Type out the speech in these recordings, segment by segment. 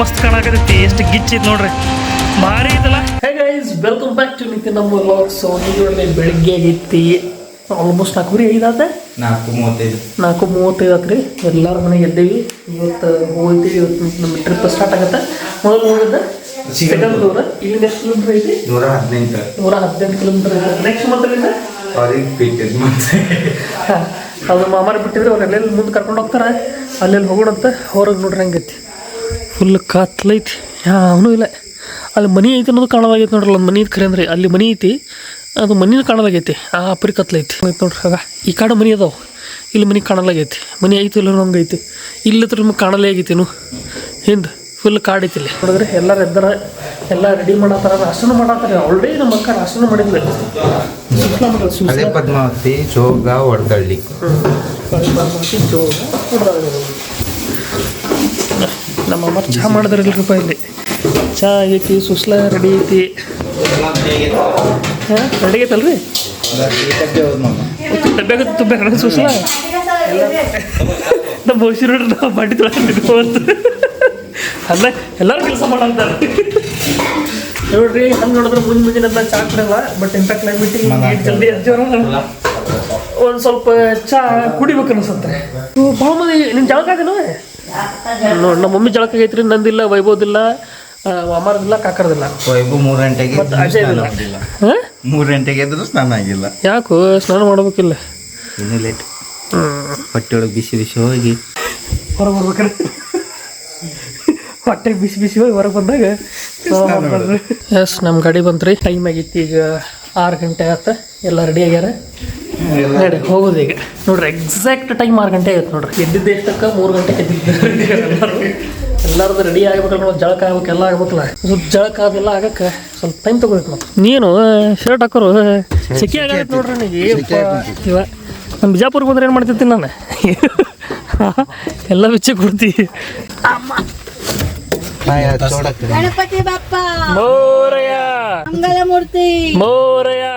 ಮಸ್ತ್ ಕಾಣಕತ್ತೈತಿ. ಎಷ್ಟು ಗಿಚ್ಚೈತಿ ನೋಡ್ರಿ, ಭಾರಿ ಐತಲ್ಲ. Hey guys, welcome back to Nitin ನಮ್ಮ ವ್ಲಾಗ್. ಸೊ ನೀವು ಬೆಳಿಗ್ಗೆ ಆಗೈತಿ, ಆಲ್ಮೋಸ್ಟ್ 4:05 ಆತ. 4:35 ಆತ್ರಿ. ಎಲ್ಲರ ಮನೆಗೆ ಎದ್ದೇವಿ. ಇವತ್ತು ಹೋಗ್ತೀವಿ. ಇವತ್ತು ನಮ್ಮ ಟ್ರಿಪ್ ಸ್ಟಾರ್ಟ್ ಆಗುತ್ತೆ. ಮೊದಲು ಹೋಗಿದ್ದ ಸೆಕೆಂಡ್ ಟೂರ್. ಇಲ್ಲಿಂದ ಎಷ್ಟು ಕಿಲೋಮೀಟರ್ ಐತಿ? 118 ಕಿಲೋಮೀಟರ್ ಐತಿ. ನೆಕ್ಸ್ಟ್ ಮಂತ್ಲಿಂದ ಅದು ಮಾಮಾರ ಬಿಟ್ಟಿದ್ರೆ ಅವ್ರು ಎಲ್ಲೆಲ್ಲಿ ಮುಂದೆ ಕರ್ಕೊಂಡು ಹೋಗ್ತಾರೆ, ಅಲ್ಲೆಲ್ಲಿ ಹೋಗೋಣಂತ. ಹೊರಗೆ ನೋಡ್ರಿ ಹಂಗೈತಿ, ಫುಲ್ ಕತ್ಲೈತಿ, ಯಾವನೂ ಇಲ್ಲ. ಅಲ್ಲಿ ಮನೆ ಐತಿ ಅನ್ನೋದು ಕಾಣಲಾಗೈತಿ ನೋಡ್ರಲ್ಲ. ಒಂದು ಮನೆ ಖರೆ ಅಂದ್ರೆ ಅಲ್ಲಿ ಮನೆ ಐತಿ, ಅದು ಮನೆ ಕಾಣಲಾಗೈತಿ. ಪರಿ ಕತ್ಲೈತಿ ಐತಿ ನೋಡ್ರಿ. ಆಗ ಈ ಕಡೆ ಮನೆ ಅದಾವೆ, ಇಲ್ಲಿ ಮನೆ ಕಾಣಲಾಗೈತಿ. ಮನೆ ಐತಿ ಇಲ್ಲ ಹಂಗೈತಿ. ಇಲ್ಲಿ ಹತ್ರ ನಿಮ್ಗೆ ಕಾಣಲೇ ಆಗೈತಿ. ಹಿಂದೆ ಫುಲ್ ಕಾಡು ಐತಿ. ಇಲ್ಲಿ ನೋಡಿದ್ರೆ ಎಲ್ಲರೂ ಎದ್ದಾರ, ಎಲ್ಲ ರೆಡಿ ಮಾಡತ್ತಾರ, ರಾಶನ ಮಾಡತ್ತಾರೆ. ಆಲ್ರೆಡಿ ನಮ್ಮ ಅಕ್ಕ ರಾಶನ ಮಾಡಿದ್ವಿ. ಪದ್ಮಾವತಿ ಜೋಗ ಹೊಡೆದಳ್ಳಿ, ಪದ್ಮಾವತಿ ಜೋಗ ನಮ್ಮ ಅಮ್ಮ ಚಹಾ ಮಾಡಿದ್ರಲ್ರಿಪ್ಪ. ಇಲ್ಲಿ ಚಹಾ ಆಗೈತಿ, ಸುಸ್ಲಾ ರೆಡಿ ಐತಿ. ರೆಡಿ ಆಗೈತಲ್ರಿ? ತುಬ್ಬ ಸುಸ್ಲಾ ನಮ್ಮ ಬಹುಶಿ ನೋಡ್ರಿ, ನಾವು ಬಡ್ಡಿ ತೊಗೊಂಡು ಅಲ್ಲ ಎಲ್ಲರೂ ಕೆಲಸ ಮಾಡಂತಾರೆ ನೋಡ್ರಿ. ಹಂಗೆ ನೋಡಿದ್ರೆ ಮುಂಜಾನೆ ಅಂತ ಚಹಾ ಕುಡಿಯಲ್ಲ. ಬಟ್ ಇಂಥ ಕ್ಲೈಮೇಟಿಗೆ ಜಲ್ದಿ ಒಂದು ಸ್ವಲ್ಪ ಚಹಾ ಕುಡಿಬೇಕು ಅನ್ಸತ್ತೆ. ಭಾಳ ಮಂದಿ ನಿನ್ನ ಜಳಕ ಆಗೇನು? ನೋಡಿ, ನಮ್ಮ ಮಮ್ಮಿ ಜಳಕ ಆಗೈತ್ರಿ. ನಂದಿಲ್ಲ, ವೈಭವದಿಲ್ಲ, ಅಮರದಿಲ್ಲ, ಕಾಕರದಿಲ್ಲ. ವೈಭವ್ 3 ಗಂಟೆಗೆ ಮತ್ತು ಅಜಯ್ ಇಲ್ಲ. 3 ಗಂಟೆಗೆ ಎದ್ರು ಸ್ನಾನ ಆಗಿಲ್ಲ. ಯಾಕೋ ಸ್ನಾನ ಮಾಡ್ಬೇಕಿಲ್ಲ? ಇನ್ನೂ ಲೇಟ್. ಹೊಟ್ಟೆ ಒಳಗೆ ಬಿಸಿ ಬಿಸಿ ಹೋಗಿ ಹೊರಗೆ ಬರ್ಬೇಕ್ರಿ. ಹೊಟ್ಟೆಗೆ ಬಿಸಿ ಬಿಸಿ ಹೋಗಿ ಹೊರಗೆ ಬಂದಾಗ ಎಸ್ ನಮ್ಮ ಗಾಡಿ ಬಂತ್ರಿ. ಟೈಮ್ ಆಗೈತಿ ಈಗ 6 ಗಂಟೆ ಆತ. ಎಲ್ಲ ರೆಡಿ ಆಗ್ಯಾರ, ರೆಡಿ ಹೋಗೋದು ಈಗ. ನೋಡ್ರಿ ಎಕ್ಸಾಕ್ಟ್ ಟೈಮ್ 6 ಗಂಟೆ ಆಗೈತೆ ನೋಡ್ರಿ. ಎದ್ದಿದ್ದು ಎಷ್ಟಕ್ಕೆ 3 ಗಂಟೆಗೆ ಎದ್ದಿದ್ದು. ಎಲ್ಲರದ್ದು ರೆಡಿ ಆಗ್ಬೇಕಲ್ಲ, ನೋಡಿ ಜಳಕ ಆಗ್ಬೇಕು, ಎಲ್ಲ ಆಗ್ಬೇಕಲ್ಲ. ಸ್ವಲ್ಪ ಜಳಕ ಅದೆಲ್ಲ ಆಗಕ್ಕೆ ಸ್ವಲ್ಪ ಟೈಮ್ ತೊಗೋಬೇಕು. ನಾವು ನೀನು ಶರ್ಟ್ ಹಾಕೋರು ಸೆಕೆ ಆಗೈತೆ ನೋಡ್ರಿ. ನನಗೆ ಇವ ನಮ್ಮ ಬಿಜಾಪುರ್ಗೆ ಬಂದ್ರೆ ಏನು ಮಾಡ್ತಿರ್ತೀನಿ ನಾನು, ಎಲ್ಲ ಬಿಚ್ಚಿ ಕೊಡ್ತೀವಿ. ಗಣಪತಿ ಬಾಪ್ಪ ಮೋರಯ್ಯ, ಮಂಗಳಮೂರ್ತಿ ಮೋರಯ್ಯ.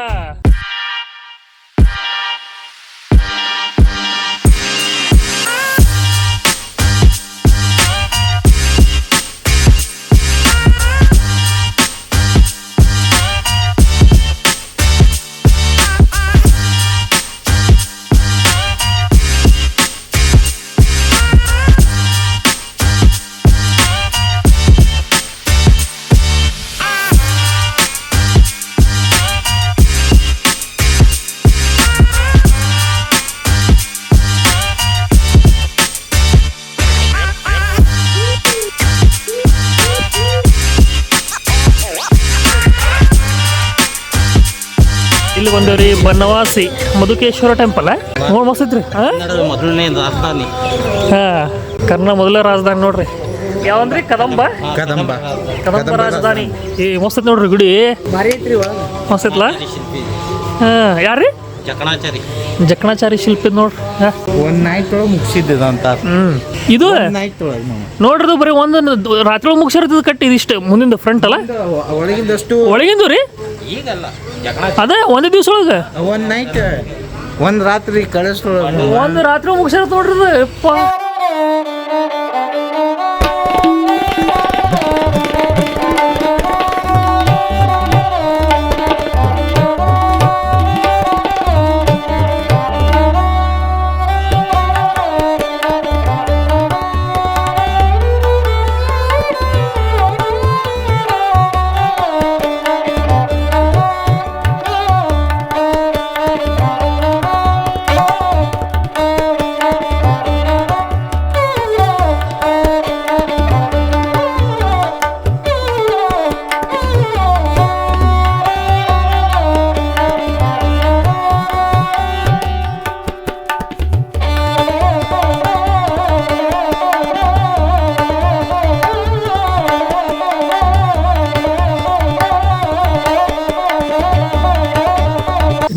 ಇಲ್ಲಿ ಬಂದೇವ್ರಿ ಬನವಾಸಿ ಮಧುಕೇಶ್ವರ ಟೆಂಪಲ್. ನೋಡಿ ಮಸ್ತ್ ಐತ್ರಿ. ಮೊದಲನೇ ರಾಜಧಾನಿ, ಕರ್ನಾಟಕ ಮೊದಲ ರಾಜಧಾನಿ ನೋಡ್ರಿ. ಯಾವಂದ್ರಿ? ಕದಂಬ ರಾಜಧಾನಿ. ಈ ಮಸ್ತ್ ಐತಿ ನೋಡ್ರಿ ಗುಡಿ, ಭಾರಿ ಐತ್ರಿ. ಮಸ್ತ್ ಐತ್ಲಾ? ಯಾರ್ರಿ? ಜಕಣಾಚಾರಿ ಶಿಲ್ಪಿ ನೋಡ್ರಿ. ಒಂದ್ ನೈಟ್ ಒಳಗೆ ಮುಗಿಸಿದ್ದ ಅಂತ. ಇದು ನೈಟ್ ಒಳಗೆ ನೋಡ್ರಿ ಬರೀ ಒಂದು ರಾತ್ರಿ ಒಳಗೆ ಮುಗಿಸಿರ್ತದ ಕಟ್ಟಿ. ಇದಿಷ್ಟು ಮುಂದಿಂದ ಫ್ರಂಟ್ ಅಲ್ಲ, ಒಳಗಿಂದಷ್ಟು ಒಳಗಿಂದು ರೀ. ಈಗಲ್ಲ, ಅದೇ ಒಂದೇ ದಿವ್ಸ ಒಳಗೆ ಒಂದ್ ನೈಟ್ ಒಂದ್ ರಾತ್ರಿ ಕಳಿಸ್ಕೊಳಗೆ ಒಂದು ರಾತ್ರಿ ಮುಗಿಸಿರತ್ ನೋಡ್ರಿ. ಯಪ್ಪ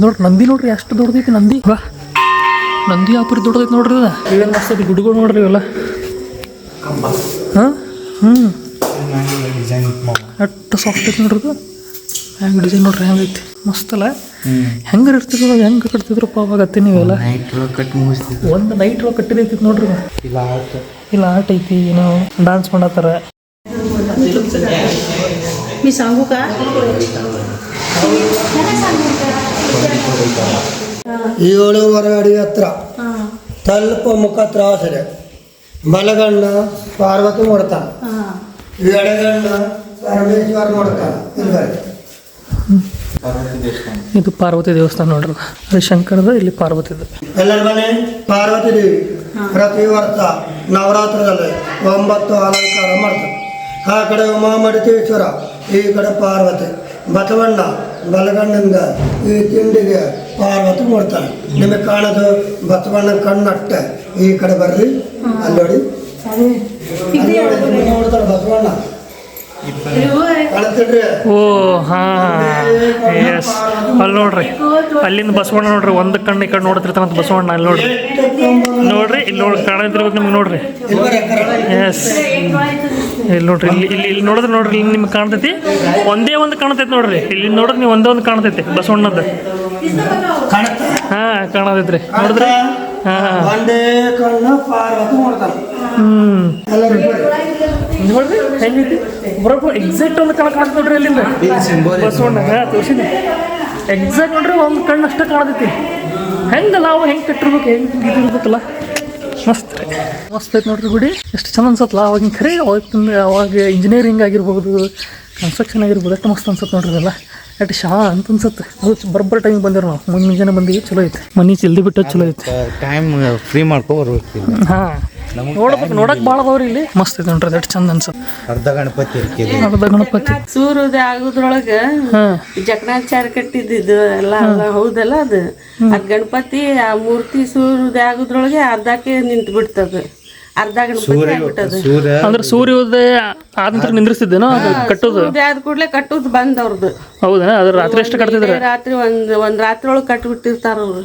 ನೋಡ್ರಿ ನಂದಿ ನೋಡ್ರಿ ಎಷ್ಟು ದೊಡ್ಡದೈತಿ ನಂದಿ. ಬಾ ನಂದಿ ಆಪರಿ ದೊಡ್ಡದೈತಿ ನೋಡ್ರಿ. ಅದ ಇವೇನು ಮಸ್ತ್ ಐತಿ ಗುಡಿಗಳು ನೋಡ್ರಿ ಇವೆಲ್ಲ. ಹಾಂ ಅಷ್ಟು ಸಾಫ್ಟ್ ಐತಿ ನೋಡ್ರಿ. ಹೆಂಗೆ ಡಿಸೈನ್ ನೋಡ್ರಿ ಹೆಂಗೈತಿ, ಮಸ್ತ್ ಅಲ್ಲ? ಹೆಂಗಾರ ಇರ್ತಿದ್ರು, ಹೆಂಗೆ ಕಟ್ತಿದ್ರಪ್ಪ ಅವಾಗತ್ತೆ ನೀವೆಲ್ಲ. ಒಂದು ನೈಟ್ ಒಳಗೆ ಕಟ್ಟಿದೈತಿ ನೋಡ್ರಿ. ಇಲ್ಲ ಆರ್ಟ್ ಐತಿ, ಏನೋ ಡಾನ್ಸ್ ಮಾಡತ್ತಾರ. मी सांगू का? ಏಳುವರೆ ಅಡಿ ಹತ್ರ ಸ್ವಲ್ಪ ಮುಖ ತ್ರಾಸಿದೆ. ಬಲಗಣ್ಣ ಪಾರ್ವತಿ ನೋಡ್ತಾನೆ, ಎಡಗಣ್ಣ ಪರಮೇಶ್ವರ ನೋಡ್ತಾನೆ. ಇದು ಪಾರ್ವತಿ ದೇವಸ್ಥಾನ ನೋಡ್ರಿ, ಅದು ಶಂಕರದ, ಇಲ್ಲಿ ಪಾರ್ವತಿದು. ಎಲ್ಲರ ಮನೆ ಪಾರ್ವತಿ ದೇವಿ ಪ್ರತಿ ವರ್ಷ ನವರಾತ್ರದಲ್ಲಿ 9 ಅಲಂಕಾರ ಮಾಡ್ತಾರೆ. ಆ ಕಡೆ ಉಮಾಮಡಿತೇಶ್ವರ, ಈ ಕಡೆ ಪಾರ್ವತಿ. ಬಸವಣ್ಣ ಬಲಗಣ್ಣಿಂದ ಈ ತಿಂಡಿಗೆ ಪಾರ್ವತಿ ನೋಡ್ತಾನೆ. ನಿಮಗೆ ಕಾಣೋದು ಬಸವಣ್ಣ ಕಣ್ಣಟ್ಟೆ. ಈ ಕಡೆ ಬರ್ರಿ, ಅಲ್ಲಿ ನೋಡಿ, ನೋಡ್ತಾರೆ ಬಸವಣ್ಣ ಕಾಣುತ್ತಿಡ್ರಿ. ಓ ಹಾ, ಎಸ್, ಅಲ್ಲಿ ನೋಡ್ರಿ, ಅಲ್ಲಿಂದ ಬಸವಣ್ಣ ನೋಡ್ರಿ, ಒಂದು ಕಣ್ಣು ಈ ಕಡೆ ನೋಡ್ತಿರ್ತಾನಂತ ಬಸವಣ್ಣ. ಅಲ್ಲಿ ನೋಡ್ರಿ, ನೋಡ್ರಿ, ಇಲ್ಲಿ ನೋಡಿ ಕಾಣತಿರ್ಬೇಕು ನಿಮ್ಗೆ. ನೋಡ್ರಿ, ಎಸ್, ಇಲ್ಲಿ ನೋಡ್ರಿ, ಇಲ್ಲಿ ನೋಡಿದ್ರೆ ನೋಡ್ರಿ, ಇಲ್ಲಿ ನಿಮ್ಗೆ ಕಾಣ್ತೈತಿ. ಒಂದೇ ಒಂದು ಕಾಣ್ತೈತಿ ನೋಡ್ರಿ, ಇಲ್ಲಿ ನೋಡಿದ್ರೆ ನೀವು ಒಂದೇ ಒಂದು ಕಾಣ್ತೈತಿ ಬಸವಣ್ಣದ್ದು. ಹಾ, ಕಾಣತೈತ್ರಿ, ನೋಡಿದ್ರಿ? ಹಾ, ಒಂದೇ ಕಣ್ಣ ಪಾರ್ವತಿ ನೋಡ್ತಾನೆ. ನೋಡ್ರಿ ಹೆಂಗೈತಿ, ಬರೋಬ್ಬರ ಎಕ್ಸಾಕ್ಟ್ ಒಂದು ಕಣ್ಣು ಕಾಣ್ತದೆ ನೋಡ್ರಿ ಅಲ್ಲಿಂದ ಬಸವಣ್ಣ. ತೋರಿಸಿನಿ, ಎಕ್ಸಾಕ್ಟ್ ನೋಡ್ರಿ, ಒಂದು ಕಣ್ಣು ಅಷ್ಟೇ ಕಾಣ್ತೈತಿ. ಹೆಂಗೆ ನಾವು ಹೆಂಗೆ ಕಟ್ಟಿರ್ಬೇಕು, ಹೆಂಗೆ ಇದು ಇರ್ಬೇಕಲ್ಲ, ಮಸ್ತ್ ರೀ, ಮಸ್ತ್ ಐತೆ ನೋಡ್ರಿ ಗುಡಿ. ಎಷ್ಟು ಚಂದ ಅನ್ಸತ್ತಲ್ಲ. ಅವಾಗಿನ ಖರೆ ಅವಾಗ ಇಂಜಿನಿಯರಿಂಗ್ ಆಗಿರ್ಬೋದು, ಕನ್ಸ್ಟ್ರಕ್ಷನ್ ಆಗಿರ್ಬೋದು, ಎಷ್ಟು ಮಸ್ತ್ ಅನ್ಸತ್ತೆ ನೋಡ್ರಿ ಅದೆಲ್ಲ. ಎಷ್ಟು ಶಾಂತ ಅನ್ಸತ್ತೆ. ಅದು ಬರೋಬ್ಬರ ಟೈಮಿಗೆ ಬಂದಿರೋ ನಾವು, ಮುಂಜಾನೆ ಬಂದಿವಿ, ಚಲೋ ಐತೆ. ಮನೆ ಜಲ್ದಿ ಬಿಟ್ಟು ಚಲೋ ಐತೆ. ಟೈಮ್ ಫ್ರೀ ಮಾಡ್ಕೊ ಬರ್ಬೇಕು. ಹಾಂ, ನೋಡಕ್ ಭಾಳ ಅದಾವ್ರಿ ಇಲ್ಲಿ. ಮಸ್ತ್ ಐತೆ ನೋಡ್ರಿ, ಎಷ್ಟು ಚಂದ ಅನ್ಸತ್ತೆ. ಅರ್ಧ ಗಣಪತಿ ಅರ್ಧ ಗಣಪತಿ ಸೂರ್ಯೋದಯ ಆಗೋದ್ರೊಳಗ ಜಕಣಾಚಾರ ಕಟ್ಟಿದ್ದು ಎಲ್ಲ ಹೌದಲ್ಲ. ಅದು ಗಣಪತಿ ಆ ಮೂರ್ತಿ ಸೂರ್ಯೋದಯ ಆಗೋದ್ರೊಳಗೆ ಅರ್ಧಕ್ಕೆ ನಿಂತು ಬಿಡ್ತದ. ಅರ್ಧ ಗಣಪತಿ ಆಗ್ಬಿಟ್ಟದ. ಅಂದ್ರೆ ಸೂರ್ಯೋದಯ ಆದ ನಂತರ ನಿಂದ್ರಿಸ್ತಿದ್ದೇನೋ ಅದು ಕಟ್ಟೋದು? ಆದ ಕೂಡಲೇ ಕಟ್ಟೋದು ಬಂದ್ ಅವ್ರದ್ದು. ಹೌದಾ? ಅದ್ರ ರಾತ್ರಿ ಎಷ್ಟು ಕಟ್ತಿದ್ರೆ? ರಾತ್ರಿ ಒಂದ್ ರಾತ್ರಿ ಒಳಗೆ ಕಟ್ಬಿಟ್ಟಿರ್ತಾರ ಅವ್ರು.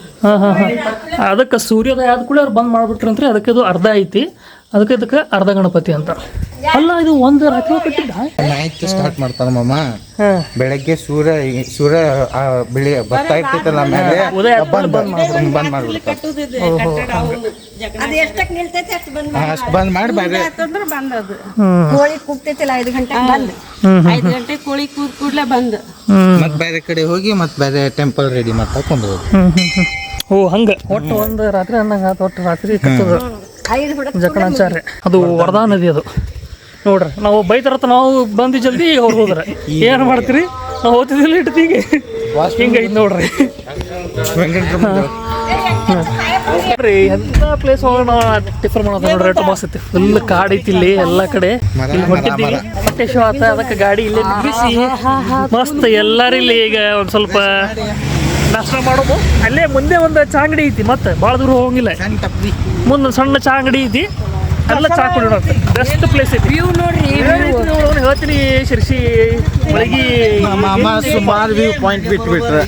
ಅದಕ್ಕೆ ಸೂರ್ಯೋದಯ ಆದ ಕೂಡ ಅವ್ರು ಬಂದ್ ಮಾಡ್ಬಿಟ್ರಂತ್ರಿ. ಅದಕ್ಕೆ ಅದು ಅರ್ಧ ಐತಿ, ಅದಕ್ಕೆ ಅರ್ಧ ಗಣಪತಿ ಅಂತ. ಅಲ್ಲ, ಇದು ಒಂದು ರಾತ್ರಿ ಕಟ್ಟಿದ್ದ ನೈಟ್ ಸ್ಟಾರ್ಟ್ ಮಾಡ್ತಾರ ಮಾಮ. ಬೆಳಗ್ಗೆ ಸೂರ್ಯ ಬೆಳಿ ಬರ್ತಾ ಇರ್ತೈತಲ್ಲ ಮೇಲೆ ಬಂದ್ ಮಾಡ್ಬಿಡ್ತಾರೆ. ಅಷ್ಟು ಬಂದ್ ಮಾಡಿ ಬೇರೆ ಬಂದದು ಕೋಳಿ ಕೂಗ್ತೈತಿಲ್ಲ 5 ಗಂಟೆಗೆ ಬಂದ್ 5 ಗಂಟೆ ಕೋಳಿ ಕೂಗ್ ಕೂಡ್ಲೆ ಬಂದ್ ಮತ್ ಬೇರೆ ಕಡೆ ಹೋಗಿ ಮತ್ ಬೇರೆ ಟೆಂಪಲ್ ರೆಡಿ ಮಾಡ್ತಾ ಕೊಂಡ್ರು. ಓ ಹಂಗ ಒಟ್ಟು ಒಂದು ರಾತ್ರಿ ಅನ್ನಂಗ ಆತ. ಒಟ್ಟು ರಾತ್ರಿ ಕಟ್ಟೋದು ಜಕಣಾಚಾರ್ಯ. ಅದು ವರದಾ ನದಿ ಅದು ನೋಡ್ರಿ. ನಾವು ಬೈತಾರತ್ತ ನಾವು ಬಂದು ಜಲ್ದಿ ಅವ್ರು ಹೋದ್ರೆ ಏನು ಮಾಡ್ತೀರಿ? ನಾವು ಹೋಗ್ತಿದ್ದಿಲ್ಲ ಇಡ್ತೀವಿ. ಹಿಂಗೈತೆ ನೋಡ್ರಿ. ನೋಡ್ರಿ ಎಂಥ ಪ್ಲೇಸ್ ಹೋಗಿ ನಾವು ಟಿಫರ್ ಮಾಡೋದು ನೋಡ್ರಿ. ಎಷ್ಟು ಮಸ್ತ್ ಐತಿ. ಫುಲ್ ಕಾಡು ಐತಿ ಇಲ್ಲಿ ಎಲ್ಲ ಕಡೆ. ಇಲ್ಲಿ ಹೊಟ್ಟಿದ್ದೀವಿ, ಹೊಟ್ಟೆ ಶೋ ಆತ. ಅದಕ್ಕೆ ಗಾಡಿ ಇಲ್ಲೇ ನಿಲ್ಲಿಸಿ ಮಸ್ತ್ ಎಲ್ಲರೂ ಇಲ್ಲಿ ಈಗ ಒಂದು ಸ್ವಲ್ಪ ನಾಷ್ಟ ಮಾಡೋದು. ಅಲ್ಲೇ ಮುಂದೆ ಒಂದು ಚಾ ಅಂಗಡಿ ಐತಿ, ಮತ್ತೆ ಭಾಳ ದೂರ ಹೋಗಿಲ್ಲ. ಮುಂದೆ ಸಣ್ಣ ಚಾ ಅಂಗಡಿ ಐತಿ, ಎಲ್ಲ ಚಾ ಕುಡಿಯೋಣ. ಬೆಸ್ಟ್ ಪ್ಲೇಸ್ ಐತಿ. ವ್ಯೂ ನೋಡ್ರಿ, ಹೇಳ್ತೀನಿ ಶಿರ್ಸಿ ಒಳಗಿ ಸುಮಾರು ವ್ಯೂ ಪಾಯಿಂಟ್ ಬಿಟ್ಬಿಟ್ರೆ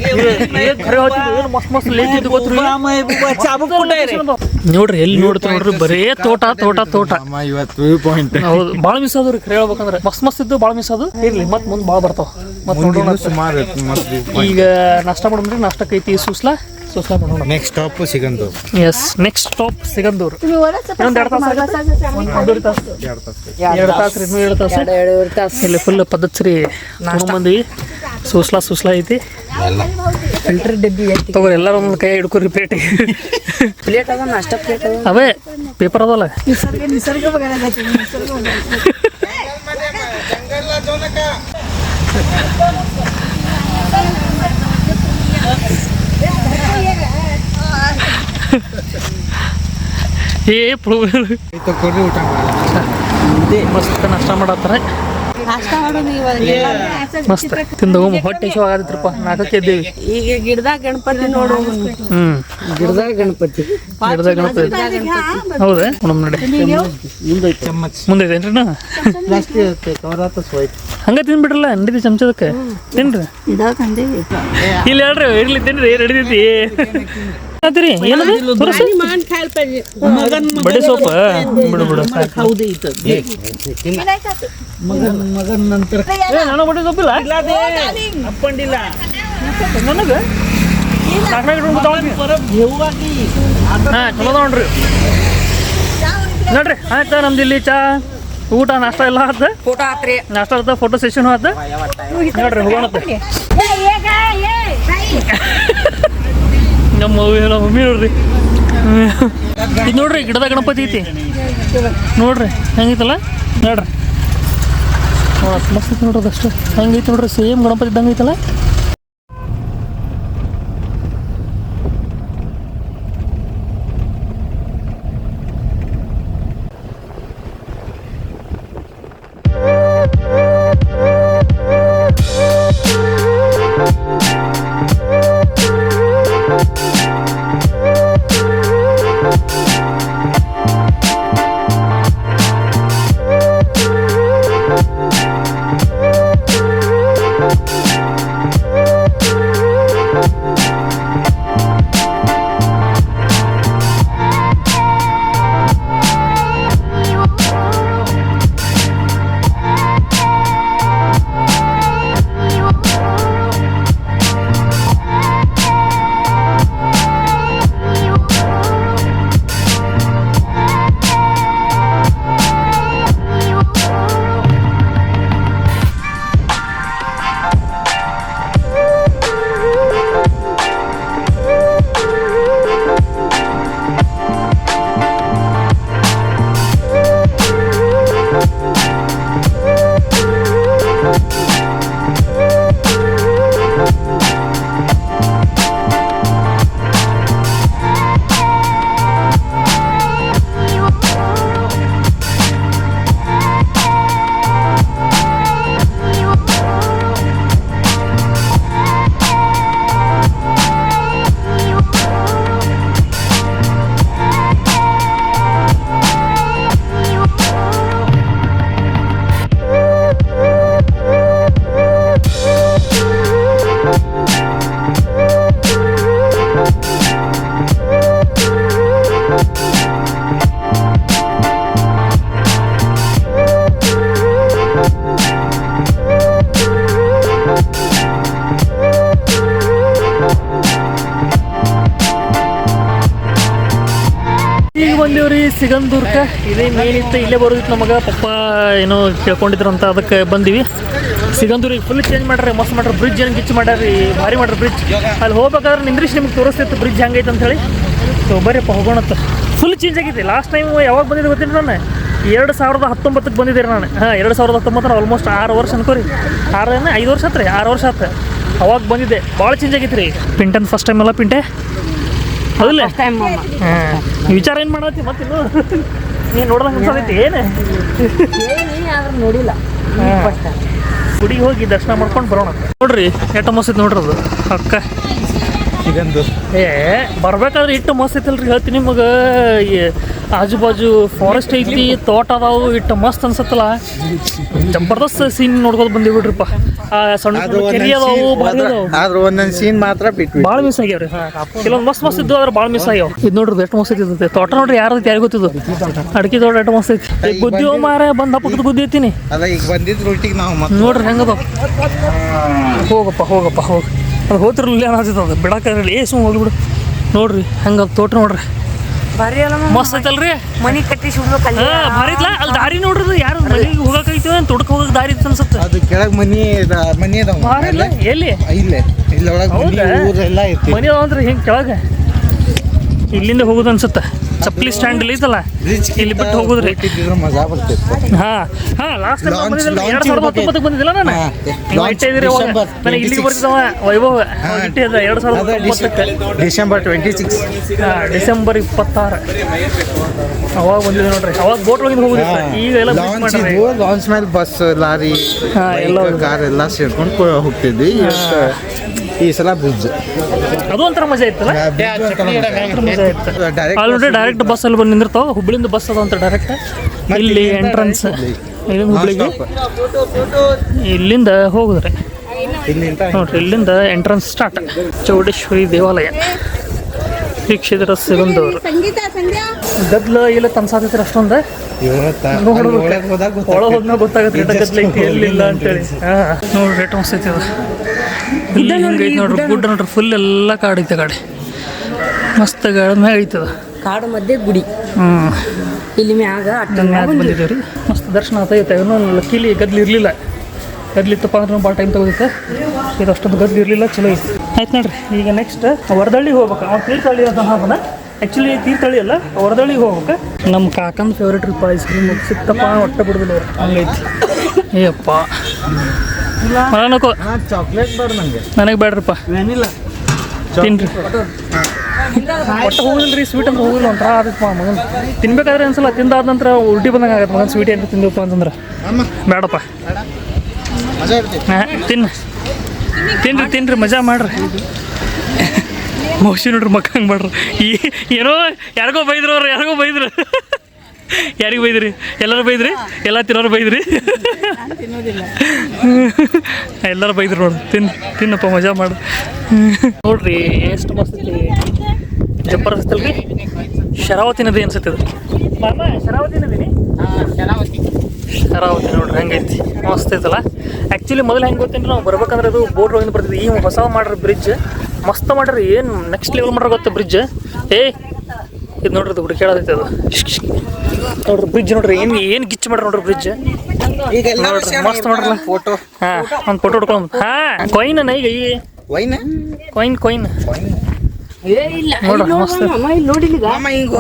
ಖರೆ ಹೇಳ್ತಿದ್ವಿ. ಮಸ್ತ್ ಮಸ್ತ್ ಲೇಟ್ ಇದ್ದು ಗೊತ್ತ್ರಿ. ನೋಡ್ರಿ ಎಲ್ಲಿ ನೋಡ್ತೀವಿ ನೋಡ್ರಿ, ಬರೇ ತೋಟ ತೋಟ ತೋಟ. ಇವತ್ತು ವ್ಯೂ ಪಾಯಿಂಟ್ ಹೌದು, ಭಾಳ ಮಿಸ್ ಆದ್ರಿ ಖರೆ ಹೇಳ್ಬೇಕಂದ್ರೆ. ಮಸ್ತ್ ಮಸ್ತ್ ಇದ್ದು ಭಾಳ ಮಿಸ್ ಅದು. ಇರ್ಲಿ ಮತ್ತೆ ಮುಂದೆ ಭಾಳ ಬರ್ತಾವ. ಮತ್ತೆ ಸುಮಾರು ಈಗ ನಾಷ್ಟ ಮಾಡೋಣ್ರಿ. ನಾಷ್ಟಕ್ಕೆ ಐತಿ ಸೂಸ್ಲಾ ಮಾಡೋಣ. Next stop Sigandur. Yes, next stop Sigandur. ಇನ್ನೊಂದು 2 ತಾಸು, 2 ತಾಸು ರೀ. 2 ತಾಸು ಇಲ್ಲಿ ಫುಲ್ ಪದ್ಧತಿ ಬಂದ್ವಿ. ಸೂಸ್ಲಾ ಐತಿ. ಫಿಲ್ಟರ್ ಡಬ್ಬಿ ಐತಿ ತಗೋರಿ, ಎಲ್ಲರೂ ಒಂದು ಕೈ ಹಿಡ್ಕೊರಿ ಪ್ಲೇಟಿಗೆ. ಪ್ಲೇಟ್ ಅದ, ನಾಷ್ಟ ಪ್ಲೇಟ್ ಅದ. ಅವೇ ಪೇಪರ್ ಅದಲ್ಲ. ನಿಸರ್ಗ ಮಸ್ತ್ ನಾಷ್ಟ ಮಾಡತ್ತಾರೆ. ಮಸ್ತ್ ತಿಂದ ಹೊಟ್ಟೆ ಶೋ ಆಗತ್ತಿರಪ್ಪ. 4ಕ್ಕೆ ಎದ್ದೇವಿ. ಈಗ ಗಿಡದಾಗ ಗಣಪತಿ ನೋಡು. ಗಿಡದಾಗ ಗಣಪತಿ. ಹೌದಾ? ನೋಡಿ ಮುಂದೆ ಐತೇನ್ರಿ? ಹಂಗ ತಿನ್ಬಿಟ್ರಲ್ಲ, ನಡೀತಿ ಚಮಚದಕ್ಕೆ ತಿನ್ರಿ. ಇಲ್ಲಿ ಹೇಳ್ರಿ, ಇರ್ಲಿ ತಿನ್ರಿ, ನಡೀತೈತಿ. ಏನದು ಬಡಿ ಸೋಪ? ಬಿಡು ನಾನು ಬಡಿ ಸೊಪ್ಪಿಲ್ಲ ನನಗೆ. ಹಾಂ, ಚಲೋ ನೋಡ್ರಿ. ನೋಡ್ರಿ ಆಯ್ತಾ ನಮ್ದು ಇಲ್ಲಿ ಚಾ ಊಟ ನಾಷ್ಟ ಎಲ್ಲ ಆದ ಫೋಟೋ ಆತ್ರಿ ನಾಷ್ಟ ಆದ ಫೋಟೋ ಸೆಷನ್ ಆದ ನೋಡ್ರಿ ಹೋಗೋಣತ್ತ ನಮ್ಮ ಮಮ್ಮಿ ನೋಡ್ರಿ ಇದು ನೋಡ್ರಿ ಗಿಡದ ಗಣಪತಿ ಐತಿ ನೋಡ್ರಿ ಹೆಂಗೈತಲ್ಲ ನೋಡ್ರಿ ಮಸ್ತ್ ಐತಿ ನೋಡ್ರಿ ಅದಷ್ಟು ಹೆಂಗೈತಿ ನೋಡ್ರಿ ಸೇಮ್ ಗಣಪತಿ ಇದ್ದಂಗೆ ಐತಲ್ಲ ಬಂದೇವ್ರಿ ಸಿಗಂದೂರ್ಕ ಇದೇ ಮೇನ್ ಇತ್ತು ಇಲ್ಲೇ ಬರೋದಿತ್ತು ನಮಗೆ ಪಪ್ಪ ಏನೋ ಕೇಳ್ಕೊಂಡಿದ್ರಂತ ಅದಕ್ಕೆ ಬಂದೀವಿ ಸಿಗಂದೂರಿಗೆ ಫುಲ್ ಚೇಂಜ್ ಮಾಡ್ರಿ ಮಸ್ತ್ ಮಾಡ್ರಿ ಬ್ರಿಡ್ಜ್ ಏನು ಗಿಚ್ಚು ಮಾಡ್ಯಾರಿ ಭಾರಿ ಮಾಡ್ರಿ ಬ್ರಿಡ್ಜ್ ಅಲ್ಲಿ ಹೋಗ್ಬೇಕಾದ್ರೆ ನಿಂದ್ರಿಸಿ ನಿಮ್ಗೆ ತೋರಿಸ್ತಿತ್ತು ಬ್ರಿಡ್ಜ್ ಹೆಂಗೈತೆ ಅಂತ ಹೇಳಿ ಸೊ ಬರ್ರಿಪ್ಪ ಹೋಗೋಣತ್ತ ಫುಲ್ ಚೇಂಜ್ ಆಗೈತಿ ಲಾಸ್ಟ್ ಟೈಮ್ ಯಾವಾಗ ಬಂದಿದ್ದೆ ಗೊತ್ತಿಲ್ಲ ನಾನು 2019ಕ್ಕೆ ಬಂದಿದ್ದೀರಿ ನಾನು 2019 ಆಲ್ಮೋಸ್ಟ್ 6 ವರ್ಷ ಅನ್ಕೋರಿ 5 ವರ್ಷ ಆತ್ರಿ 6 ವರ್ಷ ಆಯ್ತು ಅವಾಗ ಬಂದಿದ್ದೆ ಭಾಳ ಚೇಂಜ್ ಆಗೈತಿ ರೀ ಪಿಂಟನ್ ಫಸ್ಟ್ ಟೈಮ್ ಎಲ್ಲ ಪಿಂಟೆ ಹೌದಿಲ್ಲ ವಿಚಾರ ಏನು ಮಾಡತ್ತಿ ಮತ್ತಿನ್ನು ನೀನು ನೋಡ್ದಂಗೆ ಅನ್ಸೋದೈತಿ ಏನು ನೋಡಿಲ್ಲ ಗುಡಿಗೆ ಹೋಗಿ ದರ್ಶನ ಮಾಡ್ಕೊಂಡು ಬರೋಣ ನೋಡ್ರಿ ಎಷ್ಟು ಮಸ್ತ್ ಐತಿ ನೋಡ್ರಿ ಅದು ಅಕ್ಕ ಇದೊಂದು ಬರ್ಬೇಕಾದ್ರೆ ಇಟ್ಟು ಮಸ್ತ್ ಐತಲ್ರಿ ಹೇಳ್ತೀನಿ ನಿಮಗೆ ಆಜು ಬಾಜು ಫಾರೆಸ್ಟ್ ಐತಿ ತೋಟ ಅದಾವು ಇಟ್ಟು ಮಸ್ತ್ ಅನ್ಸತ್ತಲ್ಲ ಜಬರ್ದಸ್ತ್ ಸೀನ್ ನೋಡ್ಕೊಂಡು ಬಂದಿವಿ ಬಿಡ್ರಿಪ್ಪ ಸಣ್ಣ ಕೆರಿ ಅದಾವು ಭಾರಿ ಅದಾವು ಆದ್ರೆ ಒಂದೊಂದು ಸೀನ್ ಮಾತ್ರ ಬಿಟ್ಟು ಭಾಳ ಮಿಸ್ ಆಗ್ಯಾವ್ರಿ ಕೆಲವೊಂದು ಮಸ್ತ್ ಮಸ್ತ್ ಇದ್ದು ಆದ್ರೆ ಭಾಳ ಮಿಸ್ ಆಗ್ಯಾವ ಇದು ನೋಡ್ರಿ ಎಷ್ಟು ಮಸ್ತ್ ಐತಿ ತೋಟ ನೋಡ್ರಿ ಯಾರದೈತಿ ಯಾರಿಗೆ ಗೊತ್ತಿದ್ದು ಅಡಿಕೆ ತೋಟ ಎಷ್ಟು ಮಸ್ತ್ ಐತಿ ಗುದ್ದಿ ಮಾರ ಬಂದು ಹಪ್ಪದ ಗುದ್ದಿ ಐತೀನಿ ಅದ ಈಗ ಬಂದಿದ್ದು ರೊಟ್ಟಿಗೆ ನಾವು ನೋಡ್ರಿ ಹೆಂಗದ ಹೋಗಪ್ಪ ಹೋಗಿ ಅದು ಹೋತಿರ್ಲಿಲ್ಲ ಏನಾಗ್ತೈತೆ ಅದು ಬಿಡಕ್ಕೆ ಸುಮ್ಮ ಹೋಗ್ಬಿಡು ನೋಡ್ರಿ ಹೆಂಗದ ತೋಟ ನೋಡ್ರಿ ಭಾರಿ ಅಲ್ಲ ಮಸ್ತ್ ಐತಲ್ರಿ ಮನಿ ಕಟ್ಟಿ ಸುಡ್ಬೇಕಲ್ಲ ಭಾರಿ ಐತ್ಲ ಅಲ್ಲಿ ದಾರಿ ನೋಡ್ರಿ ಯಾರು ಮನೆಗೆ ಹೋಗಕೈತಿ ತೊಡಕ್ ಹೋಗಕ್ ದಾರಿ ಇತ್ತು ಅನ್ಸುತ್ತೆ ಅದು ಕೆಳಗೆ ಮನಿ ಅದಾವ ಭಾರಿ ಇಲ್ಲ ಎಲ್ಲಿ ಇಲ್ಲೇ ಇಲ್ಲ ಒಳಗೆ ಊರೆಲ್ಲ ಐತಿ ಮನೆ ಅದಾವ ಅಂದ್ರೆ ಹಿಂಗೆ ಕೆಳಗೆ ಇಲ್ಲಿಂದ ಹೋಗುದು ಅನ್ಸುತ್ತೆ ಚಪ್ಪಲಿ ಸ್ಟ್ಯಾಂಡ್ ಇಲ್ಲಿ ಐತಲ್ಲ ಇಲ್ಲಿ ಬಿಟ್ಟು ಹೋಗುದ್ರಿ ಮಜಾ ಬರ್ತಿತ್ತು ಹಾ ಲಾಸ್ಟ್ ಟೈಮ್ 2019 ಬಂದಿದ್ದಿಲ್ಲ ನಾನು ನೀವು ಇಟ್ಟಿದ್ರಿ ನನಗೆ ಇಲ್ಲಿಗೆ ಬರ್ತಿದ್ದವ ವೈಭವ್ ಇಟ್ಟಿದ್ದ 2019 ಡಿಸೆಂಬರ್ 26 ಡಿಸೆಂಬರ್ 26 ಅವಾಗ ಬಂದಿದ್ದೆ ನೋಡ್ರಿ ಅವಾಗ ಬೋಟ್ ಒಳಗಿಂದ ಹೋಗುದಿಲ್ಲ ಈಗ ಎಲ್ಲ ಲಾಂಚ್ ಮೇಲೆ ಬಸ್ ಲಾರಿ ಕಾರ್ ಎಲ್ಲ ಸೇರ್ಕೊಂಡು ಹೋಗ್ತಿದ್ವಿ ಈ ಸಲ ಬ್ರಿಡ್ಜ್ ಅದು ಒಂಥರ ಮಜಾ ಇತ್ತಲ್ಲ ಆಲ್ರೆಡಿ ಡೈರೆಕ್ಟ್ ಬಸ್ ಅಲ್ಲಿ ಬಂದು ನಿಂದಿರ್ತಾವ ಹುಬ್ಳಿಂದ ಬಸ್ ಅದ ಅಂತ ಡೈರೆಕ್ಟ್ ಇಲ್ಲಿ ಎಂಟ್ರೆನ್ಸ್ ಇಲ್ಲಿಂದ ಹುಬ್ಳಿಗೆ ಇಲ್ಲಿಂದ ಹೋಗುದ್ರಿ ನೋಡ್ರಿ ಇಲ್ಲಿಂದ ಎಂಟ್ರೆನ್ಸ್ ಸ್ಟಾರ್ಟ್ ಚೌಡೇಶ್ವರಿ ದೇವಾಲಯ ಶ್ರೀ ಕ್ಷೇತ್ರ ಸಿಗಂದೂರು ಗದ್ಲ ಇಲ್ಲ ತನ್ಸಾತೈತಿ ಅಷ್ಟೊಂದು ಒಳ ಹೋದ್ಮೇಲೆ ಗೊತ್ತಾಗತ್ತೆ ಗದ್ಲ ಐತಿ ಎಲ್ಲಿಲ್ಲ ಅಂತೇಳಿ ನೋಡ್ರಿ ರೇಟ್ ಮಸ್ತೈತಿ ಅದು ಇಲ್ಲಿ ಹಿಂಗೈತಿ ನೋಡ್ರಿ ಗುಡ್ಡ ನೋಡ್ರಿ ಫುಲ್ ಎಲ್ಲ ಕಾಡೈತೆ ಗಾಡಿ ಮಸ್ತ್ ಗಾಡ ಮ್ಯಾಗ ಐತದ ಕಾಡು ಮಧ್ಯೆ ಗುಡಿ ಇಲ್ಲಿ ಮ್ಯಾಗ ಬಂದಿದ್ದೇವೆ ರೀ ಮಸ್ತ್ ದರ್ಶನ ಆತೈತೆ. ಇನ್ನೂ ಲಕ್ಕೀಲಿ ಗದ್ಲು ಇರಲಿಲ್ಲ. ಗದ್ಲಿತ್ತಪ್ಪ ಅಂದ್ರೆ ಭಾಳ ಟೈಮ್ ತಗೋದಿತ್ತೆ. ಇದು ಅಷ್ಟೊಂದು ಗದ್ಲು ಇರಲಿಲ್ಲ, ಚಲೋ ಐತಿ. ಆಯ್ತು ನೋಡ್ರಿ, ಈಗ ನೆಕ್ಸ್ಟ್ ವರದಳ್ಳಿಗೆ ಹೋಗ್ಬೇಕು. ಅವ್ನು ತೀರ್ಥಹಳ್ಳಿ ಅಂತ ಹಾಕೋಣ. ಆ್ಯಕ್ಚುಲಿ ತೀರ್ಥಹಳ್ಳಿ ಅಲ್ಲ, ವರದಳ್ಳಿಗೆ ಹೋಗ್ಬೇಕು. ನಮ್ಮ ಕಾಕಂದು ಫೇವ್ರೇಟ್ ಟ್ರಿಪ್ ಐಸ್ ಕ್ರೀಮ್ ಸಿಕ್ತಪ್ಪ, ಹೊಟ್ಟೆ ಬಿಡೋದಿಲ್ಲ ಅವ್ರು, ಹಂಗೈತಿ. ಏಯಪ್ಪ ಮನಕೋ ಚಾಕ್ಲೇಟ್ ಬೇಡ ನನಗೆ. ನನಗೆ ಬೇಡ್ರಿಪ್ಪ, ತಿನ್ರಿ. ಒಟ್ಟು ಹೋಗಿಲ್ಲ ರೀ, ಸ್ವೀಟ್ ಅಂದ್ರೆ ಹೋಗಿಲ್ಲ ಒಂಥರ ಆದಪ್ಪ ಮಗನ. ತಿನ್ಬೇಕಾದ್ರೆ ಅನ್ಸಲ್ಲ, ತಿಂದಾದ ನಂತರ ಉಲ್ಟಿ ಬಂದಂಗೆ ಆಗತ್ತೆ ಮಗನ. ಸ್ವೀಟ್ ಏನು ತಿಂದಪ್ಪ ಅಂತಂದ್ರೆ ಬೇಡಪ್ಪ. ಹಾಂ ತಿನ್ರಿ ಮಜಾ ಮಾಡ್ರಿ. ಮೌಸಿ ನೋಡ್ರಿ ಮಕ್ಕ ಹಂಗೆ ಮಾಡ್ರಿ. ಏನೋ ಯಾರಿಗೋ ಬೈದ್ರು ಅವ್ರು, ಯಾರಿಗೂ ಬೈದ್ರು. ಯಾರಿಗೆ ಬೈದ್ರಿ? ಎಲ್ಲರೂ ಬೈದ್ರಿ, ಎಲ್ಲ ತಿನ್ನೋರು ಬೈದ್ರಿ. ಎಲ್ಲರೂ ಬೈದ್ರು ನೋಡ್ರಿ. ತಿನ್ನಪ್ಪ ಮಜಾ ಮಾಡಿ. ನೋಡ್ರಿ ಎಷ್ಟು ಮಸ್ತ್ ಐತಿ, ಜಬರ್ದಸ್ತ್ ಅಲ್ರಿ. ಶರಾವತಿ ನದಿ ಅನ್ಸುತ್ತೆ ಇದು. ಶರಾವತಿ ನದಿನಿ, ಶರಾವತಿ ನೋಡ್ರಿ ಹೆಂಗೈತಿ, ಮಸ್ತ್ ಐತಲ್ಲ. ಆ್ಯಕ್ಚುಲಿ ಮೊದಲು ಹೆಂಗೆ ಗೊತ್ತೇನ್ರಿ, ನಾವು ಬರ್ಬೇಕಂದ್ರೆ ಅದು ಬೋಟ್ ಒಳಗಿಂದ ಬರ್ತಿದ್ವಿ. ಈ ಹೊಸ ಮಾಡ್ರಿ ಬ್ರಿಡ್ಜ್, ಮಸ್ತ್ ಮಾಡ್ರಿ. ಏನು ನೆಕ್ಸ್ಟ್ ಲೆವೆಲ್ ಮಾಡ್ರಿ ಗೊತ್ತಾ ಬ್ರಿಡ್ಜ್. ಇದು ನೋಡ್ರಿ, ಅದು ಹುಡುಕಿ ಹೇಳೋದೈತೆ ಅದು. ನೋಡ್ರಿ ಬ್ರಿಡ್ಜ್ ನೋಡ್ರಿ, ಏನು ಗಿಚ್ಚು ಮಾಡ್ರಿ ನೋಡ್ರಿ ಬ್ರಿಡ್ಜ್. ನೋಡ್ರಿ ಮಸ್ತ್ ನೋಡ್ರಲ್ಲ. ಫೋಟೋ ಹಾಂ, ಒಂದು ಫೋಟೋ ಹೊಡ್ಕೊಂಡು. ಹಾಂ ಕೊಯ್ನ ಈಗ ಕೊಯ್ನ್ ನೋಡ್ರಿ ಮಸ್ತ್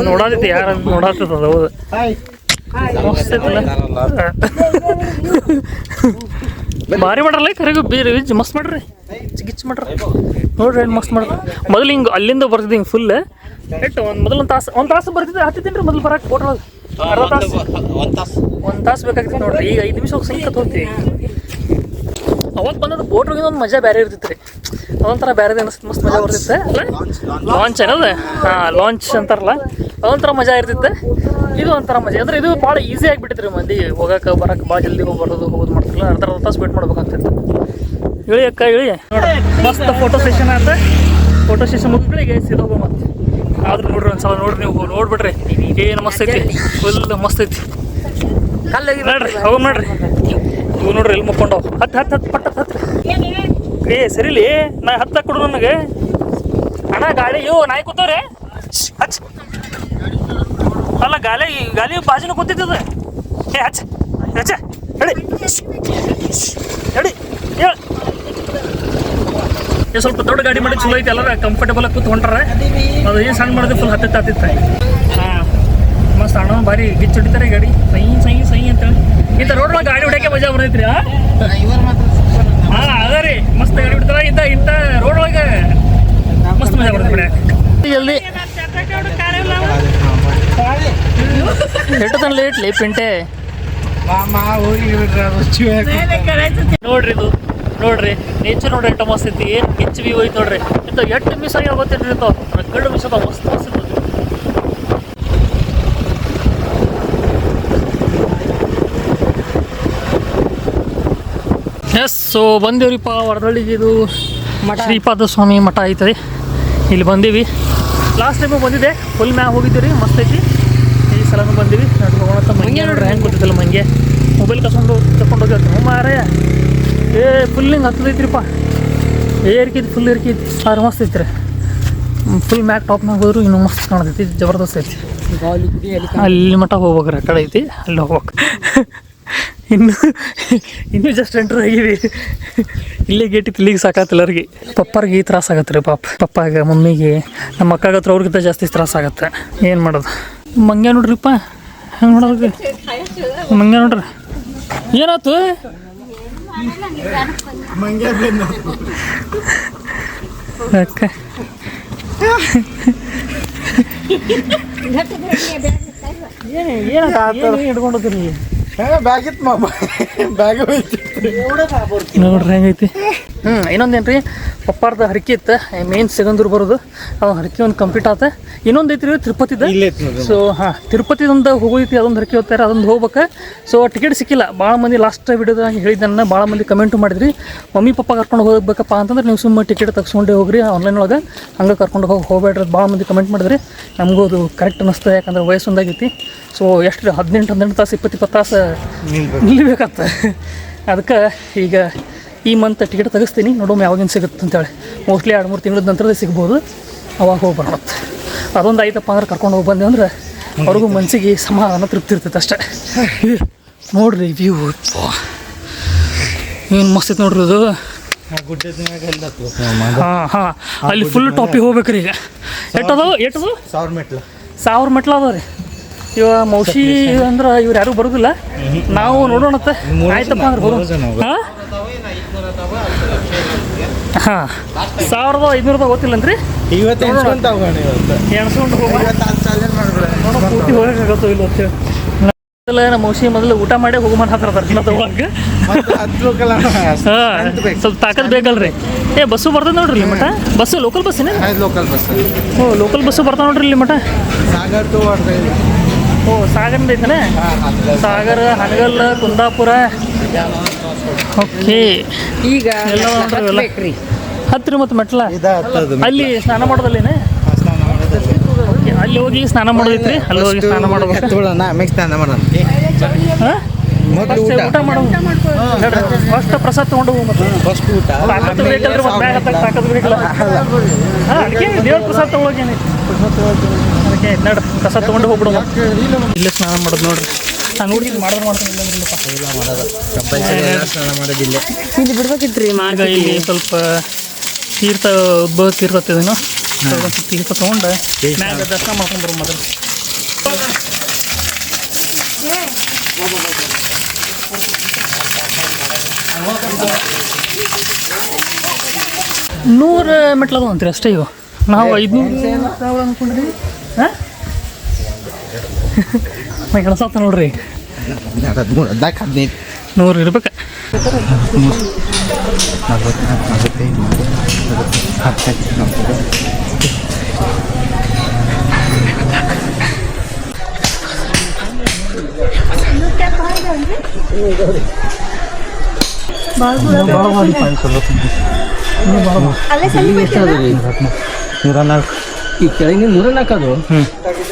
ನೋಡಾದೈತಿ. ಯಾರು ನೋಡಾತದ ಅದು. ಹೌದು ಮಸ್ತ್ ಐತಲ್ಲ, ಭಾರಿ ಮಾಡ್ರಲ್ಲ. ಕರೆಗೂ ಬೇರೆ ಮಸ್ತ್ ಮಾಡ್ರಿ, ಗಿಚ್ಚು ಮಾಡ್ರಿ ನೋಡ್ರಿ. ಏನು ಮಸ್ತ್ ಮಾಡ್ರಿ. ಮೊದಲು ಹಿಂಗೆ ಅಲ್ಲಿಂದ ಬರ್ತಿದ್ದೆ ಹಿಂಗೆ ಫುಲ್ ಎಷ್ಟು ಒಂದು ತಾಸು ಬರ್ತಿದ್ದೆ. ಹತ್ತಿದ್ದೀನಿ ರೀ ಮೊದಲು ಬರಕ್ಕೆ ಬೋಟ್ ಒಳಗೆ. ಅರ್ಧ ತಾಸು, ಒಂದು ತಾಸು ಬೇಕಾಗ್ತೈತೆ ನೋಡ್ರಿ. ಈಗ 5 ನಿಮಿಷ ಹೋಗಿ ಸಂಖ್ಯೆ ಹೋಗ್ತೀವಿ. ಅವಾಗ ಬಂದದ್ದು ಬೋಟ್ ಒಳಗಿನ ಒಂದು ಮಜಾ ಬೇರೆ ಇರ್ತಿತ್ತು ರೀ. ಅದೊಂಥರ ಬೇರೆದೇ ಅನಿಸ್ತು, ಮಸ್ತ್ ಮಜಾ ಬರ್ತಿತ್ತೆ ಅಲ್ಲ. ಲಾಂಚ್ ಏನದ, ಹಾಂ ಲಾಂಚ್ ಅಂತಾರಲ್ಲ, ಅದೊಂಥರ ಮಜಾ ಇರ್ತಿತ್ತು. ಇದು ಒಂಥರ ಮಜಾ ಅಂದ್ರೆ ಇದು ಭಾಳ ಈಸಿ ಆಗಿಬಿಟ್ಟಿತ್ತು ರೀ. ಮಂದಿ ಹೋಗಕ್ಕೆ ಬರಕ್ಕೆ ಭಾಳ ಜಲ್ದಿ ಹೋಗೋದು ಮಾಡ್ತಿಲ್ಲ. ಅರ್ಧ ತಾಸು ವೇಟ್ ಮಾಡ್ಬೇಕಾಗ್ತಿತ್ತು. ಇಳಿ ಅಕ್ಕ ಇಳಿ ನೋಡ್ರಿ. ಮಸ್ತ್ ಫೋಟೋ ಸೆಷನ್ ಆತ. ಫೋಟೋ ಸೆಷನ್ ಮುಗಿಗಳಿಗೆ ಸೀದಾ ಹೋಗೋ ಮತ್ತೆ. ಆದ್ರೂ ನೋಡ್ರಿ ಒಂದ್ಸಲ ನೋಡ್ರಿ, ನೀವು ನೋಡ್ಬಿಡ್ರಿ ಏನು ಮಸ್ತ್ ಐತಿ, ಫುಲ್ ಮಸ್ತ್ ಐತಿ ನೋಡ್ರಿ. ಹೋಗಿ ನೋಡ್ರಿ, ಇವು ನೋಡ್ರಿ ಎಲ್ಲಿ ಮುಕ್ಕೊಂಡವು. ಹತ್ತು ಪಟ್ಟ ಹತ್ತು. ಸರಿಲಿ ನಾ ಹತ್ತು ಕೊಡು ನನಗೆ. ಅಣ್ಣ ಗಾಳಿ ನಾಯಿ ಕೂತವ್ರೆ. ಹಚ್ ಅಲ್ಲ, ಗಾಲಿ ಬಾಜಿನ ಕೂತಿದ್ದದ. ಹಚ್ ಹಚ್ಚ ಹೇಳಿ ಹೇಳಿ ಹೇಳ. ಸ್ವಲ್ಪ ದೊಡ್ಡ ಗಾಡಿ ಮಾಡಿ ಚಲೋ ಐತಿ. ಎಲ್ಲರ ಕಂಫರ್ಟೇಬಲ್ ಆಗಿ ಕೂತ್ ಹೊಂಟಾರ. ಅದು ಏನು ಸಣ್ಣ ಮಾಡಿದ್ರೆ ಫುಲ್ ಹತ್ತಿತ್ತ. ಹಾಂ ಮಸ್ತ್ ಅಣ್ಣ ಭಾರಿ ಗಿಚ್ಚು ಹೊಡಿತಾರೆ ಗಾಡಿ. ಸೈ ಅಂತೇಳಿ ಇಂಥ ರೋಡ್ ಒಳಗೆ ಗಾಡಿ ಹೊಡ್ಯಾಕೆ ಮಜಾ ಬರ್ತೈತ್ರಿ. ಹಾಂ ಅದ ರೀ, ಮಸ್ತ್ ಗಾಡಿ ಹೊಡಿತಾರ. ಇಂಥ ರೋಡ್ ಒಳಗೆ ಮಸ್ತ್ ಮಜಾ ಬರ್ತೈತೆ ಬಿಡ. ಜಲ್ದಿ ಎಟ್ಟು ಲೇಟ್ ಲೇ ಪಿಂಟೆ ನೋಡ್ರಿ. ಇದು ನೋಡ್ರಿ ನೇಚರ್ ನೋಡ್ರಿ ಎಷ್ಟು ಮಸ್ತ್ ಐತಿ. ಏನು ಗಿಚ್ಚು ವ್ಯೂ ಐತಿ ನೋಡ್ರಿ. ಇಂಥ ಎಷ್ಟು ಮಿಸ್ ಆಗಿ ಗೊತ್ತಿರ್ರಿ ಇಂಥವು ಗಡ್ಡು ಮಿಸ್ ಅದಾವ. ಮಸ್ತ್ ಇರ್ತದೆ. ಎಸ್, ಸೊ ಬಂದೇವ್ರಿಪ್ಪ ವರದಳ್ಳಿಗೆ. ಇದು ಶ್ರೀಪಾದ ಸ್ವಾಮಿ ಮಠ ಐತೆ. ಇಲ್ಲಿ ಬಂದೀವಿ. ಲಾಸ್ಟ್ ಟೈಮು ಬಂದಿದ್ದೆ, ಫುಲ್ ಮ್ಯಾಗ ಹೋಗಿದ್ದೀವಿ ರೀ, ಮಸ್ತ್ ಐತಿ. ಈ ಸಲನೂ ಬಂದೀವಿ. ನೋಡೋಣ ಮಂಗೆ ನೋಡ್ರಿ ಹೆಂಗೆ ಗೊತ್ತಿದ್ದಲ್ಲ. ಮಂಗೆ ಮೊಬೈಲ್ ಕಸ್ಕೊಂಡು ಹೋಗಿರ್ತೀನಿ ಮಾರೇ. ಫುಲ್ ಹಿಂಗೆ ಹತ್ತದೈತ್ರಿಪ್ಪ. ಏರ್ಕೈತಿ, ಫುಲ್ ಏರ್ಕೈತಿ. ಆದ್ರೆ ಮಸ್ತ್ ಐತಿ ರೀ. ಫುಲ್ ಮ್ಯಾಗ ಟಾಪ್ನಾಗ ಹೋದ್ರು ಇನ್ನೂ ಮಸ್ತ್ ಕಾಣತೈತಿ, ಜಬರ್ದಸ್ತ್ ಐತಿ. ಅಲ್ಲಿ ಮಠ ಹೋಗ್ಬೇಕ್ರಿ, ಆ ಕಡೆ ಐತಿ, ಅಲ್ಲಿ ಹೋಗ್ಬೇಕು. ಇನ್ನೂ ಜಸ್ಟ್ ಎಂಟ್ರ್ ಆಗೀವಿ. ಇಲ್ಲೇ ಗೇಟ್ ಇತ್ತು, ಇಲ್ಲಿಗೆ ಸಾಕತ್ತೆ ಎಲ್ಲರಿಗೆ. ಪಪ್ಪಾರಿಗೆ ತ್ರಾಸ ಆಗತ್ತೆ ರೀ. ಪಪ್ಪಾಗ ಮಮ್ಮಿಗೆ, ನಮ್ಮ ಅಕ್ಕಾಗ ಹತ್ರ ಅವ್ರಿಗಿಂತ ಜಾಸ್ತಿ ತ್ರಾಸ ಆಗತ್ತೆ. ಏನು ಮಾಡೋದು. ಮಂಗ್ಯ ನೋಡ್ರಿಪ್ಪ ಹೆಂಗೆ ನೋಡೋದು. ಮಂಗ್ಯ ನೋಡ್ರಿ ಏನಾಯ್ತು. ಅಕ್ಕ ಏನು ಹಿಡ್ಕೊಂಡೋದ್ರಿ. ನೋಡ್ರಿ ಹೆಂಗೈತಿ. ಇನ್ನೊಂದೇನು ರೀ, ಪಪ್ಪಾರ್ದ ಹರಕೆ ಇತ್ತು. ಮೇನ್ ಸಿಗಂದೂರು ಬರೋದು. ಅದು ಹರಕೆ ಒಂದು ಕಂಪ್ಲೀಟ್ ಆತ. ಇನ್ನೊಂದು ಐತಿ ರೀ ತಿರುಪತಿದ. ಸೊ ಹಾಂ, ತಿರುಪತಿದೊಂದು ಹೋಗೋದೈತಿ. ಅದೊಂದು ಹರಕೆ ಹೋಗ್ತಾರೆ, ಅದೊಂದು ಹೋಗ್ಬೇಕು. ಸೊ ಟಿಕೆಟ್ ಸಿಕ್ಕಿಲ್ಲ. ಭಾಳ ಮಂದಿ ಲಾಸ್ಟ್ ವಿಡಿಯೋದಾಗ ಹೇಳಿದ್ದನ್ನ ಭಾಳ ಮಂದಿ ಕಮೆಂಟು ಮಾಡಿದ್ರಿ. ಮಮ್ಮಿ ಪಪ್ಪ ಕರ್ಕೊಂಡು ಹೋಗ್ಬೇಕಪ್ಪ ಅಂತಂದ್ರೆ ನೀವು ಸುಮ್ಮನೆ ಟಿಕೆಟ್ ತಗ್ಸ್ಕೊಂಡೇ ಹೋಗ್ರಿ ಆನ್ಲೈನ್ ಒಳಗೆ. ಹಂಗೆ ಕರ್ಕೊಂಡು ಹೋಗ್ಬೇಡ್ರಿ ಭಾಳ ಮಂದಿ ಕಮೆಂಟ್ ಮಾಡಿದ್ರಿ. ನಮಗೂ ಅದು ಕರೆಕ್ಟ್ ಅನ್ನಿಸ್ತದೆ. ಯಾಕಂದ್ರೆ ವಯಸ್ಸು ಒಂದಾಗೈತಿ. ಸೊ ಎಷ್ಟು 18 ತಾಸು 20 ತಾಸು ನಿಲ್ಬೇಕತ್ತ. ಅದಕ್ಕೆ ಈಗ ಈ ಮಂತ್ ಟಿಕೆಟ್ ತೆಗಿಸ್ತೀನಿ. ನೋಡೋಣ ಯಾವಾಗಿನ ಸಿಗುತ್ತೆ ಅಂತೇಳಿ. ಮೋಸ್ಟ್ಲಿ 2-3 ತಿಂಗಳ ನಂತರದೇ ಸಿಗ್ಬೋದು. ಅವಾಗ ಹೋಗಿ ಬರೋಣ. ಅದೊಂದು ಆಯ್ತಪ್ಪ ಅಂದ್ರೆ ಕರ್ಕೊಂಡು ಹೋಗಿ ಬಂದೆ ಅಂದ್ರೆ ಅವ್ರಿಗೂ ಮನಸ್ಸಿಗೆ ಸಮಾಧಾನ ತೃಪ್ತಿ ಇರ್ತೈತೆ ಅಷ್ಟೇ. ನೋಡ್ರಿ ವ್ಯೂ ಏನು ಮಸ್ತ್ ಐತೆ ನೋಡ್ರಿ ಅದು. ಹಾಂ ಅಲ್ಲಿ ಫುಲ್ ಟಾಪಿಗೆ ಹೋಗ್ಬೇಕ್ರಿ ಈಗ. ಎಟ್ಟದವು 1000 ಮೆಟ್ಲು ಅದಾವ ರೀ. ಇವ ಮೌಸಿ ಅಂದ್ರೆ ಇವ್ರು ಯಾರು ಬರೋದಿಲ್ಲ, ನಾವು ನೋಡೋಣತ್ತೆ. ಆಯ್ತಪ್ಪ ಅಂದ್ರೆ ಬರೋ. ಹಾಂ 1500 ಗೊತ್ತಿಲ್ಲನ್ರಿ. ಎಣ್ಸ್ಕೊಂಡು ಪೂರ್ತಿ ಹೋಗೋಕ್ಕಾಗತ್ತೋ ಇಲ್ಲ ಅಂತೇಳಿ. ನಮ್ಮ ಮೌಸಿ ಮೊದಲು ಊಟ ಮಾಡಿ ಹೋಗಮನ್ ಹಾಕ್ತಾರೆ ದರ್ಶನ ತಗೊಳಕ್ಕೆ. ಸ್ವಲ್ಪ ತಾಕತ್ ಬೇಕಲ್ರಿ. ಬಸ್ಸು ಬರ್ತದೆ ನೋಡ್ರಿ ಇಲ್ಲಿ ಮಠ. ಬಸ್ಸು ಲೋಕಲ್ ಬಸ್ಸಿನ? Local bus. ಲೋಕಲ್ ಬಸ್ಸು ಬರ್ತಾವೆ ನೋಡ್ರಿ ಇಲ್ಲಿ ಮಠ. ಸಾಗರ್ ಟು ಸಾಗರ್ನಿಂದ ಐತಾನೆ. ಸಾಗರ, ಹನಗಲ್, ಕುಂದಾಪುರ. ಓಕೆ. ಈಗ ಎಲ್ಲ ನೋಡ್ರಿ ಹತ್ತಿರ ಮತ್ತು ಮೆಟ್ಲ ಅಲ್ಲಿ ಸ್ನಾನ ಮಾಡೋದಲ್ಲೇನೆ. ಅಲ್ಲಿ ಹೋಗಿ ಸ್ನಾನ ಮಾಡೋದೈತ್ರಿ. ಅಲ್ಲಿ ಹೋಗಿ ಸ್ನಾನ ಮಾಡ್ಬೇಕು. ಆಮೇಲೆ ಸ್ನಾನ ಮಾಡೋಣ. ಊಟ ಮಾಡೋದು ಫಸ್ಟ್ ಪ್ರಸಾದ ತೊಗೊಂಡು ಫಸ್ಟ್ ಊಟ. ತಾಕತ್ತು ಬೇಕಲ್ರಿ, ಮತ್ತೆ ಬ್ಯಾಗ್ ಹತ್ತಕ್ಕೆ ತಾಕತ್ತು ಬೇಕಲ್ಲ. ಅದಕ್ಕೆ ದೇವ್ರ ಪ್ರಸಾದ ತೊಗೊಳಗೇನೈತಿ. ಅದಕ್ಕೆ ನಡ್ರಿ ಪ್ರಸಾದ ತೊಗೊಂಡು ಹೋಗ್ಬಿಡೋ. ಇಲ್ಲೇ ಸ್ನಾನ ಮಾಡೋದು ನೋಡ್ರಿ. ನಾನು ನೋಡಿ ಮಾಡ್ತೀನಿ ಸ್ನಾನ ಮಾಡೋದಿಲ್ಲ. ಇಲ್ಲಿ ಬಿಡ್ಬೇಕಿತ್ರಿ. ಈಗ ಇಲ್ಲಿ ಸ್ವಲ್ಪ ತೀರ್ಥ ಉದ್ಭವ ತೀರ್ಥ ಹತ್ತಿದೇನೋ, ತೀರ್ಥ ತೊಗೊಂಡು ಮ್ಯಾಗ ದರ್ಶನ ಮಾಡ್ಕೊಂಡ್ಬರು ಮೊದಲು. ನೂರು ಮೆಟ್ಲದು ಅಂತೀರಿ ಅಷ್ಟೇ. ಇವು ನಾವು 500 ಅಂದ್ಕೊಂಡ್ರಿ. ಹಾಂ ಎಣಸಾತ ನೋಡ್ರಿ. 100 ಇರ್ಬೇಕು. ಈ ಕೆಳಗಿನ 104 ಅದು.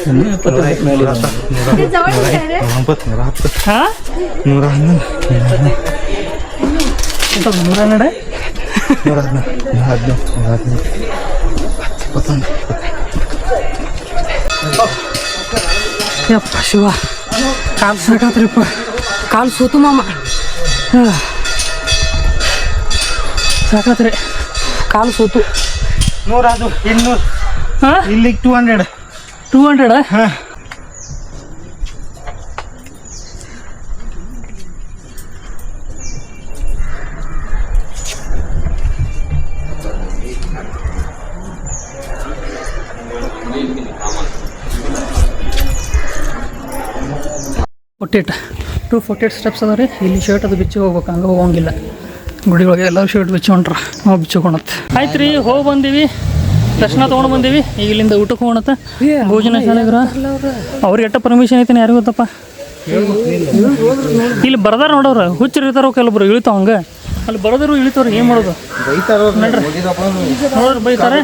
112 ಯಪ್ಪ ಶಿವ, ಕಾಲು ಸಾಕಾತ್ರಿಪ್ಪ. ಕಾಲು ಸೋತು ಮಾಮ. ಸಾಕಾತ್ರಿ ಕಾಲು ಸೋತು. 100 ಅದು 200. ಹಾಂ ಇಲ್ಲಿಗೆ 200. 200. ಹಾಂ ಫೋರ್ಟಿ 248 ಸ್ಟೆಪ್ಸ್ ಅದ ರೀ. ಇಲ್ಲಿ ಶರ್ಟ್ ಅದು ಬಿಚ್ಚಿ ಹೋಗ್ಬೇಕು, ಹಂಗೆ ಹೋಗಂಗಿಲ್ಲ. ಗುಡಿ ಒಳಗೆ ಎಲ್ಲ ಶರ್ಟ್ ಬಿಚ್ಚಿ ಹೊಂಟ್ರ, ನಾವು ಬಿಚ್ಚಿಕೊಳತ್ತೆ. ಆಯ್ತು ರೀ, ಹೋಗಿ ಬಂದೀವಿ, ದರ್ಶನ ತೊಗೊಂಡು ಬಂದೀವಿ. ಈಗ ಇಲ್ಲಿಂದ ಊಟಕ್ಕೆ ಹೋಗೋಣತ್ತೆ. ಭೋಜನ ಶಾಲೆಗ್ರ ಅವ್ರಿಗೆ ಎಟ್ಟ ಪರ್ಮಿಷನ್ ಐತೆ ಯಾರಿಗೂ ಗೊತ್ತಪ್ಪ. ಇಲ್ಲಿ ಬರ್ದಾರ ನೋಡೋರು ಹುಚ್ಚರು ಇರ್ತಾರೋ ಕೆಲವೊಬ್ರು ಇಳಿತಾವ ಹಂಗೆ. ಅಲ್ಲಿ ಬರೋದ್ರು ಇಳಿತಾವ್ರಿ, ಏನು ಮಾಡೋದು ನೋಡ್ರಿ, ಬೈತಾರೆ.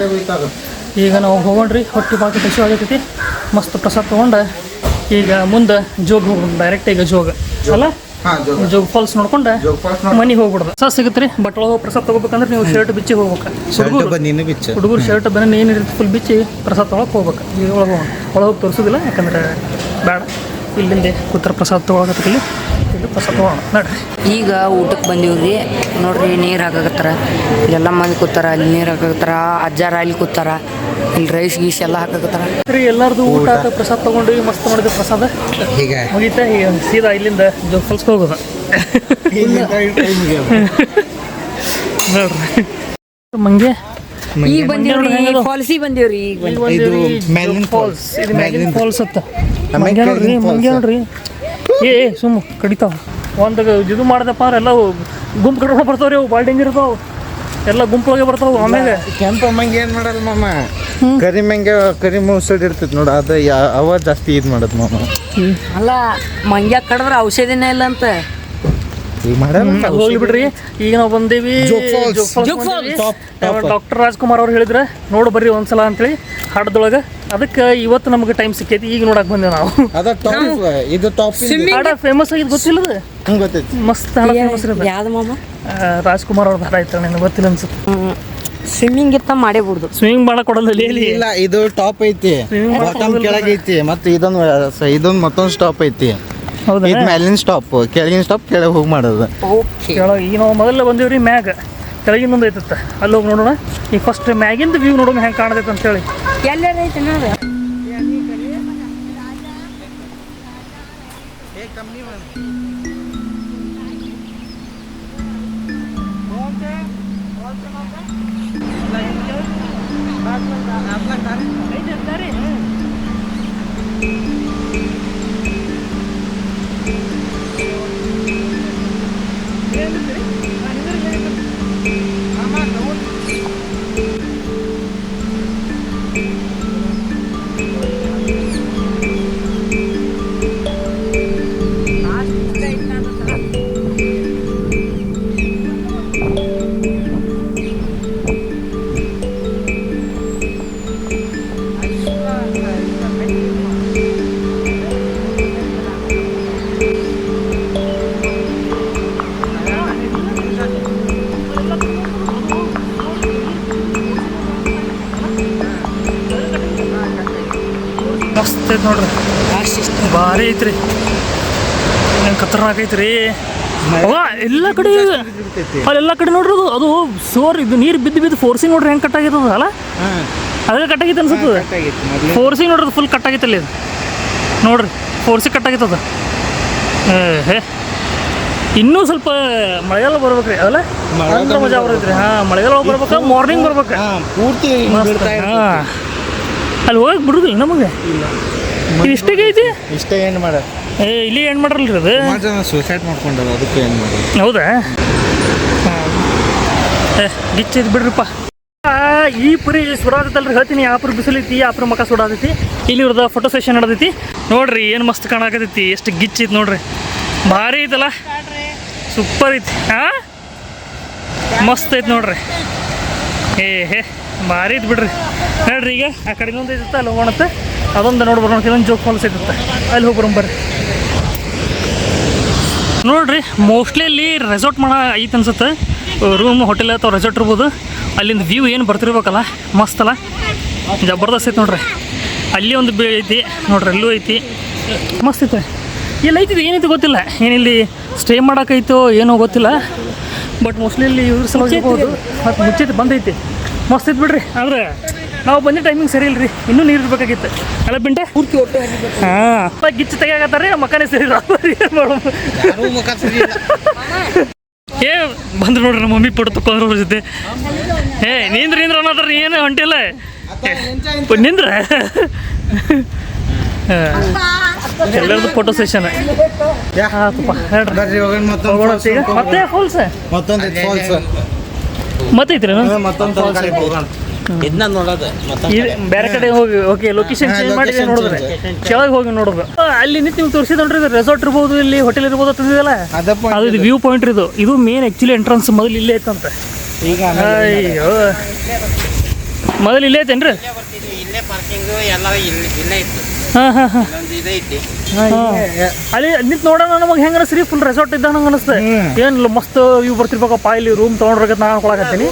ಈಗ ನಾವು ಹೋಗೋಣ್ರಿ, ಹೊಟ್ಟೆ ಬಾಕಿ ಹಸಿವು ಆಗೈತಿ. ಮಸ್ತ್ ಪ್ರಸಾದ ತೊಗೊಂಡು ಈಗ ಮುಂದೆ ಜೋಗ್ ಹೋಗ್ಬೇಕು ಡೈರೆಕ್ಟ್. ಈಗ ಜೋಗ ಅಲ್ಲ, ಜೋಗ್ ಫಾಲ್ಸ್ ನೋಡ್ಕೊಂಡು ಮನೆಗೆ ಹೋಗ್ಬಿಡ್ದು. ಪ್ರಸಾದ ಸಿಗುತ್ತೆ ರೀ. ಬಟ್ ಒಳಗೆ ಪ್ರಸಾದ ತೊಗೋಬೇಕಂದ್ರೆ ನೀವು ಶರ್ಟ್ ಬಿಚ್ಚಿ ಹೋಗ್ಬೇಕು. ಹುಡುಗರು ಶರ್ಟ್ ಬನ್ನಿ ಏನಿರುತ್ತೆ ಫುಲ್ ಬಿಚ್ಚಿ ಪ್ರಸಾದ ತೊಗೊಳಕ್ಕೆ ಹೋಗ್ಬೇಕು. ಈಗ ಒಳಗೆ ತೋರಿಸೋದಿಲ್ಲ, ಯಾಕಂದ್ರೆ ಬೇಡ. ಇಲ್ಲಿಂದ ಕೂತರ ಪ್ರಸಾದ ತೊಗೊಳಕತ್ತಿಲ್ಲಿ ಇಲ್ಲಿ ಪ್ರಸಾದ ತೊಗೊಳೋಣ ನೋಡ್ರಿ. ಈಗ ಊಟಕ್ಕೆ ಬಂದೀವ್ರಿ. ನೋಡ್ರಿ ನೀರು ಹಾಕಾಕತ್ತಾರ. ಇಲ್ಲೆಲ್ಲ ಮಂದಿ ಕೂತಾರ, ಅಲ್ಲಿ ನೀರು ಹಾಕಾಕತ್ತಾರ. ಅಜ್ಜಾರ ಅಲ್ಲಿ ಕೂತಾರ. ಇಲ್ಲಿ ರೈಸ್ ಗೀಸ್ ಎಲ್ಲ ಹಾಕಾಕತ್ತಾರ ರೀ. ಎಲ್ಲರದು ಊಟ ಪ್ರಸಾದ ತೊಗೊಂಡು ಮಸ್ತ್ ಮಾಡಿದ ಪ್ರಸಾದ ಮುಗೀತಾ. ಈಗ ಸೀದಾ ಇಲ್ಲಿಂದ ಜೋಗ್ ಫಾಲ್ಸ್ಗೆ ಹೋಗೋದು ನೋಡ್ರಿ. ಮಂಗೆ ಈಗ ಬಂದೀವ್ರಿ, ಫಾಲ್ಸಿಗೆ ಬಂದೀವ್ರಿ. ಈಗ ಫಾಲ್ಸ್, ಇದು ಮ್ಯಾಗಿನ ಫಾಲ್ಸ್ ಅತ್ತ. ಮಂಗೆ ನೋಡ್ರಿ, ಮಂಗೆ ನೋಡ್ರಿ. ಏ ಸುಮ್ಮ ಕಡಿತಾವ. ಒಂದು ಇದು ಮಾಡ್ದಪ್ಪ ಅಂದ್ರೆ ಎಲ್ಲ ಗುಂಪು ಕಟ್ಕೊಂಡು ಬರ್ತಾವ್ರಿ. ಅವು ಭಾಳ ಡೇಂಜರ್ ಇರ್ತಾವೆ, ಎಲ್ಲ ಗುಂಪೊಳಗೆ ಬರ್ತಾವೆ. ಆಮೇಲೆ ಕೆಂಪು ಮಂಗೆ ಏನು ಮಾಡಲ್ಲ ಮಾಮ, ಕರಿ ಮಂಗೆ ಕರಿ ಮೂಸಡ್ ಇರ್ತೈತಿ ನೋಡು, ಅದು ಅವ ಜಾಸ್ತಿ ಇದು ಮಾಡೋದು ಮಾಮ. ಅಲ್ಲ, ಮಂಗ್ಯಾಗ ಕಡಿದ್ರೆ ಔಷಧಿನೇ ಇಲ್ಲ ಅಂತ. ಈಗ ಮಾಡಲ್ಲ, ಹೋಗ್ಲಿ ಬಿಡ್ರಿ. ಈಗ ನಾವು ಬಂದೇವಿ ಡಾಕ್ಟರ್ ರಾಜ್ಕುಮಾರ್ ಅವ್ರು ಹೇಳಿದ್ರೆ ನೋಡು ಬರ್ರಿ ಒಂದ್ಸಲ ಅಂತೇಳಿ ಹಾಡದೊಳಗೆ. ಅದಕ್ಕೆ ಇವತ್ತು ನಮ್ಗೆ ಟೈಮ್ ಸಿಕ್ಕೈತಿ, ಈಗ ನೋಡಕ್ ಬಂದೇವೆ ನಾವು. ಇದು ಟಾಪ್ ಹಾಡ ಫೇಮಸ್ ಆಗಿದ್ದು ಗೊತ್ತಿಲ್ಲ, ಗೊತ್ತೈತಿ. ಮಸ್ತ್ ಹಾಡ ಫೇಮಸ್ ಇರೋದು. ಯಾವ್ದು ಮಾಮ? ರಾಜ್ಕುಮಾರ್ ಅವ್ರದ್ದು ಹಾಡ ಐತೆ, ನನಗೆ ಗೊತ್ತಿಲ್ಲ ಅನ್ಸುತ್ತೆ. ಸ್ವಿಮ್ಮಿಂಗ್ ಇತ್ತ ಮಾಡೇ ಬಿಡ್ದು. ಸ್ವಿಮ್ಮಿಂಗ್ ಮಾಡಕ್ ಕೊಡಲ್ಲ ಇಲ್ಲಿ. ಇಲ್ಲ, ಇದು ಟಾಪ್ ಐತಿ, ಬಾಟಮ್ ಕೆಳಗೆ ಐತಿ, ಮತ್ತೆ ಇದೊಂದು ಮತ್ತೊಂದು ಸ್ಟಾಪ್ ಐತಿ. ಹೌದಾ? ಇದು ಮೇಲಿನ ಸ್ಟಾಪ್, ಕೆಳಗಿನ ಸ್ಟಾಪ್ ಕೆಳಗೆ ಹೋಗಿ ಮಾಡೋದು. ಕೆಳಗೆ ಈಗ ನಾವು ಮೊದಲು ಬಂದೀವಿ ರೀ ಮ್ಯಾಗ, ಕೆಳಗಿಂದೊಂದು ಐತತ್ತ, ಅಲ್ಲಿ ಹೋಗಿ ನೋಡೋಣ. ಈಗ ಫಸ್ಟ್ ಮ್ಯಾಗಿಂದ ವ್ಯೂ ನೋಡೋಣ ಹೆಂಗೆ ಕಾಣತೈತೆ ಅಂತೇಳಿ. ಎಲ್ಲೈತೆ ನೋಡಿ. ಮಸ್ತ್ ಐತೆ ನೋಡ್ರಿ, ಭಾರಿ ಐತ್ರಿ, ಹೆಂಗೆ ಖತರ್ನಾಕ್ ಐತ್ರಿ. ಎಲ್ಲ ಕಡೆ ಅಲ್ಲೆಲ್ಲ ಕಡೆ ನೋಡ್ರಿ ಅದು ಸೋರ್ ಇದು ನೀರು ಬಿದ್ದು ಫೋರ್ಸಿಂಗ್ ನೋಡ್ರಿ ಹೆಂಗೆ ಕಟ್ಟಾಗಿರ್ತದ ಅಲ್ಲ, ಅದೇ ಕಟ್ಟಾಗಿತ್ತು ಅನ್ಸುತ್ತದೆ. ಫೋರ್ಸಿಂಗ್ ನೋಡ್ರಿ ಫುಲ್ ಕಟ್ಟಾಗಿತ್ತು ಅಲ್ಲಿ ನೋಡ್ರಿ, ಫೋರ್ಸಿಗೆ ಕಟ್ಟಾಗಿತ್ತದ. ಹೇ ಇನ್ನೂ ಸ್ವಲ್ಪ ಮಳೆಗಾಲ ಬರ್ಬೇಕ್ರಿ ಅದಲ್ಲ, ಅಂದ್ರೆ ಮಜಾ ಬರ್ತೈತ್ರಿ. ಹಾಂ, ಮಳೆಗಾಲ ಬರ್ಬೇಕು, ಮಾರ್ನಿಂಗ್ ಬರ್ಬೇಕು ಪೂರ್ತಿ ಹಾಂ. ಅಲ್ಲಿ ಹೋಗಕ್ಕೆ ಬಿಡುದಿಲ್ಲ ನಮಗೆ, ಇದು ಇಷ್ಟಾಗ ಐತಿ. ಇಷ್ಟ ಏನು ಮಾಡ ಇಲ್ಲಿ ಏನು ಮಾಡ್ರಲ್ರಿ ಅದು, ಸೂಸೈಡ್ ಮಾಡ್ಕೊಂಡದ, ಅದಕ್ಕೆ ಏನು ಮಾಡೋದು. ಹೌದಾ? ಗಿಚ್ಚೈತಿ ಬಿಡ್ರಿಪ್ಪ. ಈ ಪುರಿ ಸುಡಾದೈತಲ್ರಿ, ಹೇಳ್ತೀನಿ. ಆ ಪುರಿ ಬಿಸಿಲೈತಿ, ಆ ಪುರಿ ಮಕ್ಕ ಸುಡಾದೈತಿ. ಇಲ್ಲಿ ಇವ್ರದ ಫೋಟೋ ಸೆಷನ್ ನಡೆದೈತಿ ನೋಡ್ರಿ. ಏನು ಮಸ್ತ್ ಕಾಣಕತೈತಿ, ಎಷ್ಟು ಗಿಚ್ಚೈತಿ ನೋಡ್ರಿ, ಭಾರಿ ಐತಲ್ಲ, ಸೂಪರ್ ಐತಿ. ಹಾಂ, ಮಸ್ತ್ ಐತಿ ನೋಡ್ರಿ. ಹೇ ಭಾರಿ ಐತಿ ಬಿಡ್ರಿ. ನೋಡ್ರಿ ಈಗ ಆ ಕಡೆ ಇನ್ನೊಂದು ಐತತ್ತ, ಅಲ್ಲಿ ಹೋಗೋಣತ್ತೆ, ಅದೊಂದು ನೋಡಿ ಬರೋಣ. ಇನ್ನೊಂದು ಜೋಗ್ ಫಾಲ್ಸ್ ಐತತ್ತ, ಅಲ್ಲಿ ಹೋಗಿ ಬರೋಣ ಬರ್ರಿ. ನೋಡ್ರಿ ಮೋಸ್ಟ್ಲಿ ಅಲ್ಲಿ ರೆಸಾರ್ಟ್ ಮಾಡೋ ಐತೆ ಅನ್ಸುತ್ತೆ, ರೂಮ್ ಹೋಟೆಲ್ ಅಥವಾ ರೆಸಾರ್ಟ್ ಇರ್ಬೋದು. ಅಲ್ಲಿಂದ ವ್ಯೂ ಏನು ಬರ್ತಿರ್ಬೇಕಲ್ಲ, ಮಸ್ತ್ ಅಲ್ಲ, ಜಬರ್ದಸ್ತ್ ಐತೆ ನೋಡ್ರಿ. ಅಲ್ಲಿ ಒಂದು ಐತಿ ನೋಡ್ರಿ, ಅಲ್ಲೂ ಐತಿ, ಮಸ್ತ್ ಐತೆ. ಇಲ್ಲಿ ಐತಿದ್ದು ಏನೈತಿ ಗೊತ್ತಿಲ್ಲ, ಏನಿಲ್ಲಿ ಸ್ಟೇ ಮಾಡೋಕೈತೋ ಏನೋ ಗೊತ್ತಿಲ್ಲ, ಬಟ್ ಮೋಸ್ಟ್ಲಿ ಇಲ್ಲಿ ಇವ್ರ ಸಲುವಾಗಿ ಇರ್ಬೋದು. ಮತ್ತು ಮುಚ್ಚೈತಿ ಬಂದೈತಿ, ಮಸ್ತ್ ಐತೆ ಬಿಡ್ರಿ. ಆದರೆ ನಾವು ಬಂದಿದ್ದ ಟೈಮಿಂಗ್ ಸರಿ ಇಲ್ರಿ, ಇನ್ನೂ ನೀರು ಇರ್ಬೇಕಾಗಿತ್ತು ಅಲ್ಲ ಬಿಂಟೆ ಪೂರ್ತಿ ಒಟ್ಟು. ಹಾಂ, ಗಿಚ್ಚು ತೆಗಿಯಾಕತ್ತಾರೆ, ಮಕ್ಕನೇ ಸರಿ ಏ ಬಂದ್ರು ನೋಡ್ರಿ ನಮ್ಮ ಮಮ್ಮಿ ಫೋಟೋ ತಕೊಂಡ್ರ ಜೊತೆ. ನಿಂದ್ರ ಅನ್ನೋದ್ರ ಏನು ಹೊಂಟಿಲ್ಲ, ನಿಂದ್ರ ಎಲ್ಲರದು ಫೋಟೋ ಸೆಷನ್. ಮತ್ತೆ ಫಾಲ್ಸ್ ಮತ್ತೆ ಐತ್ರಿ, ಬೇರೆ ಕಡೆ ಹೋಗಿ ಓಕೆ ಲೊಕೇಶನ್ ಚೇಂಜ್ ಮಾಡಿ ನೋಡಿದ್ರೆ ಕೆಳಗೆ ಹೋಗಿ ನೋಡೋದು. ಅಲ್ಲಿ ನಿಂತು ನೀವು ತೋರಿಸಿದ್ ನೋಡ್ರಿ, ರೆಸಾರ್ಟ್ ಇರ್ಬೋದು, ಇಲ್ಲಿ ಹೋಟೆಲ್ ಇರ್ಬೋದು ಅಂತಂದಿದಲ್ಲ, ಅದು ಇದು ವ್ಯೂ ಪಾಯಿಂಟ್. ಇದು ಮೇನ್ ಆ್ಯಕ್ಚುಲಿ ಎಂಟ್ರೆನ್ಸ್ ಮೊದಲು ಇಲ್ಲೇ ಐತಂತೆ. ಅಯ್ಯೋ, ಮೊದಲು ಇಲ್ಲೇ ಐತೇನ್ರಿ? ಹಾಂ ಹಾಂ ಹಾಂ, ಅಲ್ಲಿ ನಿಂತು ನೋಡೋಣ, ನಮಗೆ ಹೆಂಗ ಅನಿಸ್ರಿ, ಫುಲ್ ರೆಸಾರ್ಟ್ ಇದ್ದ ಹಂಗೆ ಅನಿಸ್ತದೆ. ಏನು ಮಸ್ತ್ ವ್ಯೂ ಬರ್ತಿರ್ಬೇಕಪ್ಪ, ಇಲ್ಲಿ ರೂಮ್ ತೊಗೊಂಡ್ರೆ ನಾನು ಅನ್ಕೊಳಕತ್ತೀನಿ.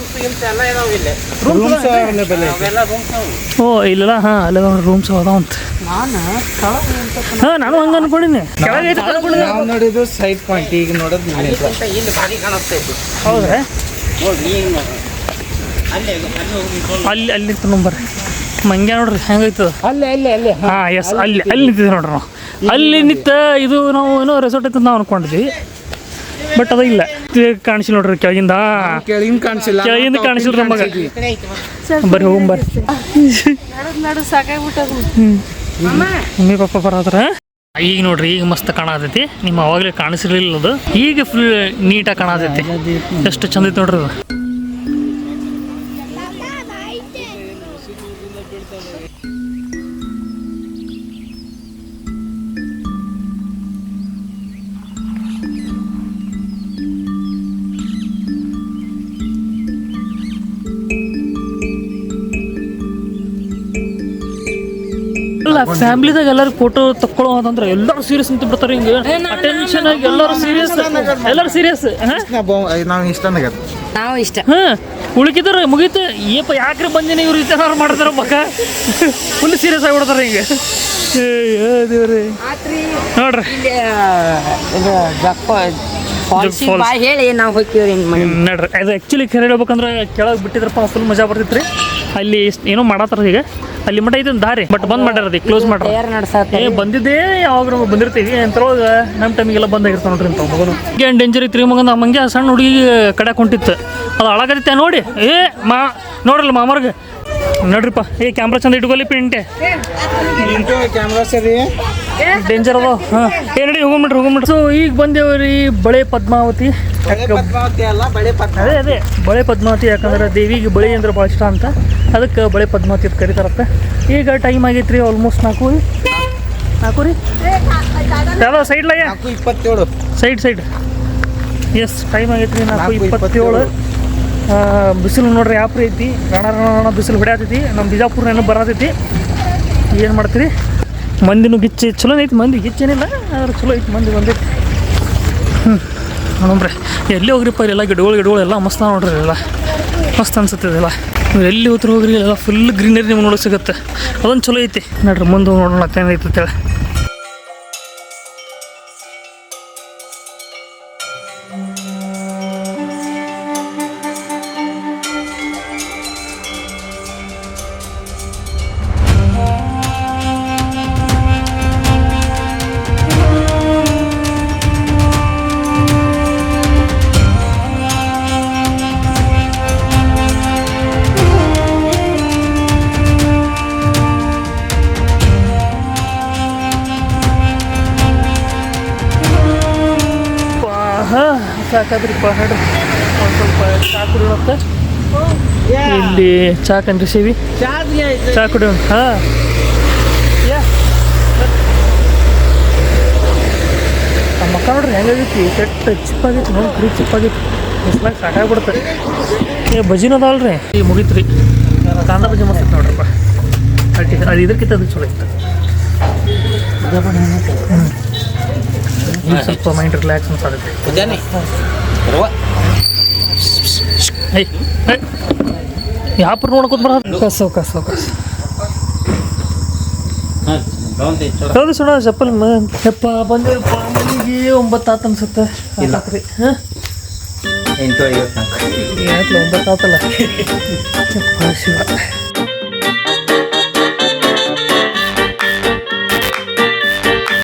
ಓ ಇಲ್ಲ, ಹಾಂ ಅಲ್ಲ ರೂಮ್ಸ್ ಅದಾವಂತ. ಹಾಂ, ನಾನು ಹಂಗೆ ಅನ್ಕೊಂಡಿನಿ, ಕೆಳಗೆ ನೋಡಿದ್ದು ಸೈಡ್ ಪಾಯಿಂಟ್. ಈಗ ನೋಡೋದು ಹೌದ್ರಾ? ಅಲ್ಲಿ ನಿಂತು ನಂಬರ್ರಿ ಮಂಗ್ಯ ನೋಡ್ರಿ ಹೆಂಗೈತದ. ಅಲ್ಲೇ ಹಾಂ ಎಸ್, ಅಲ್ಲಿ ನಿಂತಿದ್ವಿ ನೋಡ್ರಿ ನಾವು. ಅಲ್ಲಿ ನಿಂತ ಇದು ನಾವು ಏನೋ ರೆಸಾರ್ಟ್ ಐತಂತ ನಾವು ಅನ್ಕೊಂಡಿದ್ವಿ, ಬಟ್ ಅದು ಇಲ್ಲ, ಕಾಣಿಸಿಲ್ಲ ನೋಡ್ರಿ ಕೆಳಗಿಂದ. ಕೆಳಗಿಂದ ಕಾಣಿಸಿಲ್ಲ ನಮಗೆ. ಬರ್ರಿ ಹೋಗಿ ಬರ್ರಿ. ಮಮ್ಮಿ ಪಾಪ ಬರತ್ರ. ಈಗ ನೋಡ್ರಿ, ಈಗ ಮಸ್ತ್ ಕಾಣತೈತಿ. ನಿಮ್ಮ ಅವಾಗಲೇ ಕಾಣಿಸಿರ್ಲಿಲ್ಲ ಅದು, ಈಗ ಫುಲ್ ನೀಟಾಗಿ ಕಾಣತೈತಿ. ಎಷ್ಟು ಚಂದ ಐತಿ ನೋಡ್ರಿ ಅದು. ಫ್ಯಾಮಿಲಿದಾಗ ಎಲ್ಲರೂ ಫೋಟೋ ತಕ್ಕೊಳ್ಳೋದಂದ್ರೆ ಎಲ್ಲರೂ ಸೀರಿಯಸ್ ಅಂತ ಬಿಡ್ತಾರೆ. ಹಿಂಗೆ ಅಟೆನ್ಷನ್ ಆಗಿ ಎಲ್ಲರೂ ಸೀರಿಯಸ್. ನಾವು ಇಷ್ಟ. ಹಾಂ, ಉಳ್ಕಿದ್ರೆ ಮುಗೀತು. ಏಪ ಯಾಕ್ರೆ ಬಂದಿನಿ ಇವ್ರು ಈ ಥರ ಮಾಡ್ತಾರೆ ಮಕ್ಕ, ಫುಲ್ ಸೀರಿಯಸ್ ಆಗಿಬಿಡ್ತಾರೆ ಹಿಂಗೆ. ದೇವ್ರಿ ನೋಡ್ರಿ ಹೇಳಿ ನಾವು ಹೋಗ್ತೀವ್ರಿ ನೋಡ್ರಿ ಅದು ಆ್ಯಕ್ಚುಲಿ ಖರೆ ಹೇಳ್ಬೇಕಂದ್ರೆ ಕೆಳಗೆ ಬಿಟ್ಟಿದ್ರಪ್ಪ ಫುಲ್ ಮಜಾ ಬರ್ತಿತ್ತು ರೀ ಅಲ್ಲಿ ಏನೋ ಮಾಡತ್ತಾರ ಈಗ ಅಲ್ಲಿ ಮಟ್ಟ ಐತೆ ದಾರಿ ಬಟ್ ಬಂದ್ ಮಾಡ್ಯಾರ ಕ್ಲೋಸ್ ಮಾಡ್ರಿ ಬಂದಿದ್ದೇ ಯಾವಾಗ ಬಂದಿರ್ತೀವಿ ಅಂತರೊಳಗೆ ನಮ್ಮ ಟೈಮಿಗೆಲ್ಲ ಬಂದಾಗಿರ್ತಾವ ನೋಡ್ರಿ ಅಂತ ಮಗನು ಏನು ಡೇಂಜರ್ ಐತ್ರಿ ಮಗನ ಮಂಗೆ ಸಣ್ಣ ಹುಡುಗಿ ಕಡೆ ಹೊಂಟಿತ್ತು ಅದು ಅಳಗತ್ತೆ ನೋಡಿ ನೋಡ್ರಲ್ಲ ಮಾಮರ್ಗೆ ನೋಡ್ರಿಪ್ಪ ಕ್ಯಾಮ್ರಾ ಚಂದ ಇಟ್ಕೊಲಿ ಪಿಂಟೆ ಕ್ಯಾಮ್ರಾ ಸರಿ ಡೇಂಜರ್ ಅದ ಹಾಂ ನಡಿ ಹೋಗ್ಬಿಡ್ರಿ ಸೊ ಈಗ ಬಂದೇವ್ರಿ ಬಳೆ ಪದ್ಮಾವತಿ ಅದೇ ಬಳೆ ಪದ್ಮಾವತಿ ಯಾಕಂದ್ರೆ ದೇವಿಗೆ ಬಳೆ ಅಂದ್ರೆ ಭಾಳ ಇಷ್ಟ ಅಂತ ಅದಕ್ಕೆ ಬಳೆ ಪದ್ಮಾವತಿ ಅಂತ ಕರೀತಾರತ್ತ ಈಗ ಟೈಮ್ ಆಗೈತ್ರಿ ಆಲ್ಮೋಸ್ಟ್ 4 ರೀ ಯಾವ ಸೈಡ್ಲಾಗೆ 27 ಸೈಡ್ ಎಸ್ ಟೈಮ್ ಆಗೈತ್ರಿ 4:27 ಬಿಸಿಲು ನೋಡ್ರಿ ಯಾಪ್ರಿ ಐತಿ ರಣ ಬಿಸಿಲು ಹೊಡ್ಯಾತೈತಿ ನಮ್ಮ ಬಿಜಾಪುರ ಏನೋ ಬರತೈತಿ ಏನು ಮಾಡ್ತೀರಿ ಮಂದಿನೂ ಗಿಚ್ಚಿ ಚಲೋ ಐತಿ ಮಂದಿ ಗಿಚ್ಚೇನಿಲ್ಲ ಆದ್ರೆ ಚಲೋ ಐತಿ ಮಂದಿ ಬಂದೈತಿ ನೋಡ್ರಿ ಎಲ್ಲಿ ಹೋಗ್ರಿಪ್ಪ ಇಲ್ಲೆಲ್ಲ ಗಿಡಗಳು ಎಲ್ಲ ಮಸ್ತ್ ನೋಡ್ರಿ ಎಲ್ಲ ಮಸ್ತ್ ಅನ್ಸುತ್ತೆ ಇದೆಲ್ಲ ನೀವು ಎಲ್ಲಿ ಹೋಗ್ರಿ ಹೋಗ್ರಿ ಎಲ್ಲ ಫುಲ್ ಗ್ರೀನರಿ ನಿಮ್ಗೆ ನೋಡೋಕೆ ಸಿಗುತ್ತೆ ಅದೊಂದು ಚಲೋ ಐತಿ ನೋಡ್ರಿ ಮುಂದೆ ನೋಡೋಣ ಐತೆ ಅಂತೇಳಿ ಸಾಕಾದ್ರಿಪ್ಪ ನೋಡ್ರಿ ಒಂದು ಸ್ವಲ್ಪ ಚಹಾ ಕುಡಿಯೋತ್ತ ಇಲ್ಲಿ ಚಹಾ ಕಂಡ್ರಿಸೀವಿ ಚಹಾ ಕುಡಿಯೋಣ ಹಾಂ ನಮ್ಮ ಮಕ್ಕ ನೋಡ್ರಿ ಹೆಂಗಾಗೈತಿ ಕೆಟ್ಟ ಚಿಪ್ಪಾಗೈತಿ ನೋಡಿ ಫ್ರೀ ಚಿಪ್ಪಾಗೈತಿ ಬಿಸ್ಲಾಗ ಸಾಕಾಗ್ಬಿಡುತ್ತೆ ಬಜಿನ ಅದಾವಲ್ರಿ ಈಗ ಮುಗೀತ್ರಿ ಕಾಂದ ಬಜ್ಜಿ ಮಸ್ತ್ ನೋಡ್ರಪ್ಪ ಅದು ಇದಕ್ಕಿಂತ ಅದು ಚಲೋ ಇತ್ತು ಸ್ವಲ್ಪ ಮೈಂಡ್ ರಿಲ್ಯಾಕ್ಸ್ ಅನ್ಸಾಗುತ್ತೆ ಯಾಪರ್ ನೋಡ್ಕೊತ ಬರೋದು ಕಸ ಹೌದು ಸುಣ ಚಪ್ಪಲ್ ಯಪ್ಪ ಬಂದೇವಪ್ಪ ಮನೆಗೆ 9 ಆತ ಅನ್ಸುತ್ತೆ ರಾತ್ರಿ ಹಾಂ 8:54 9 ಆತಲ್ಲ ಯಪ್ಪ ಶಿವ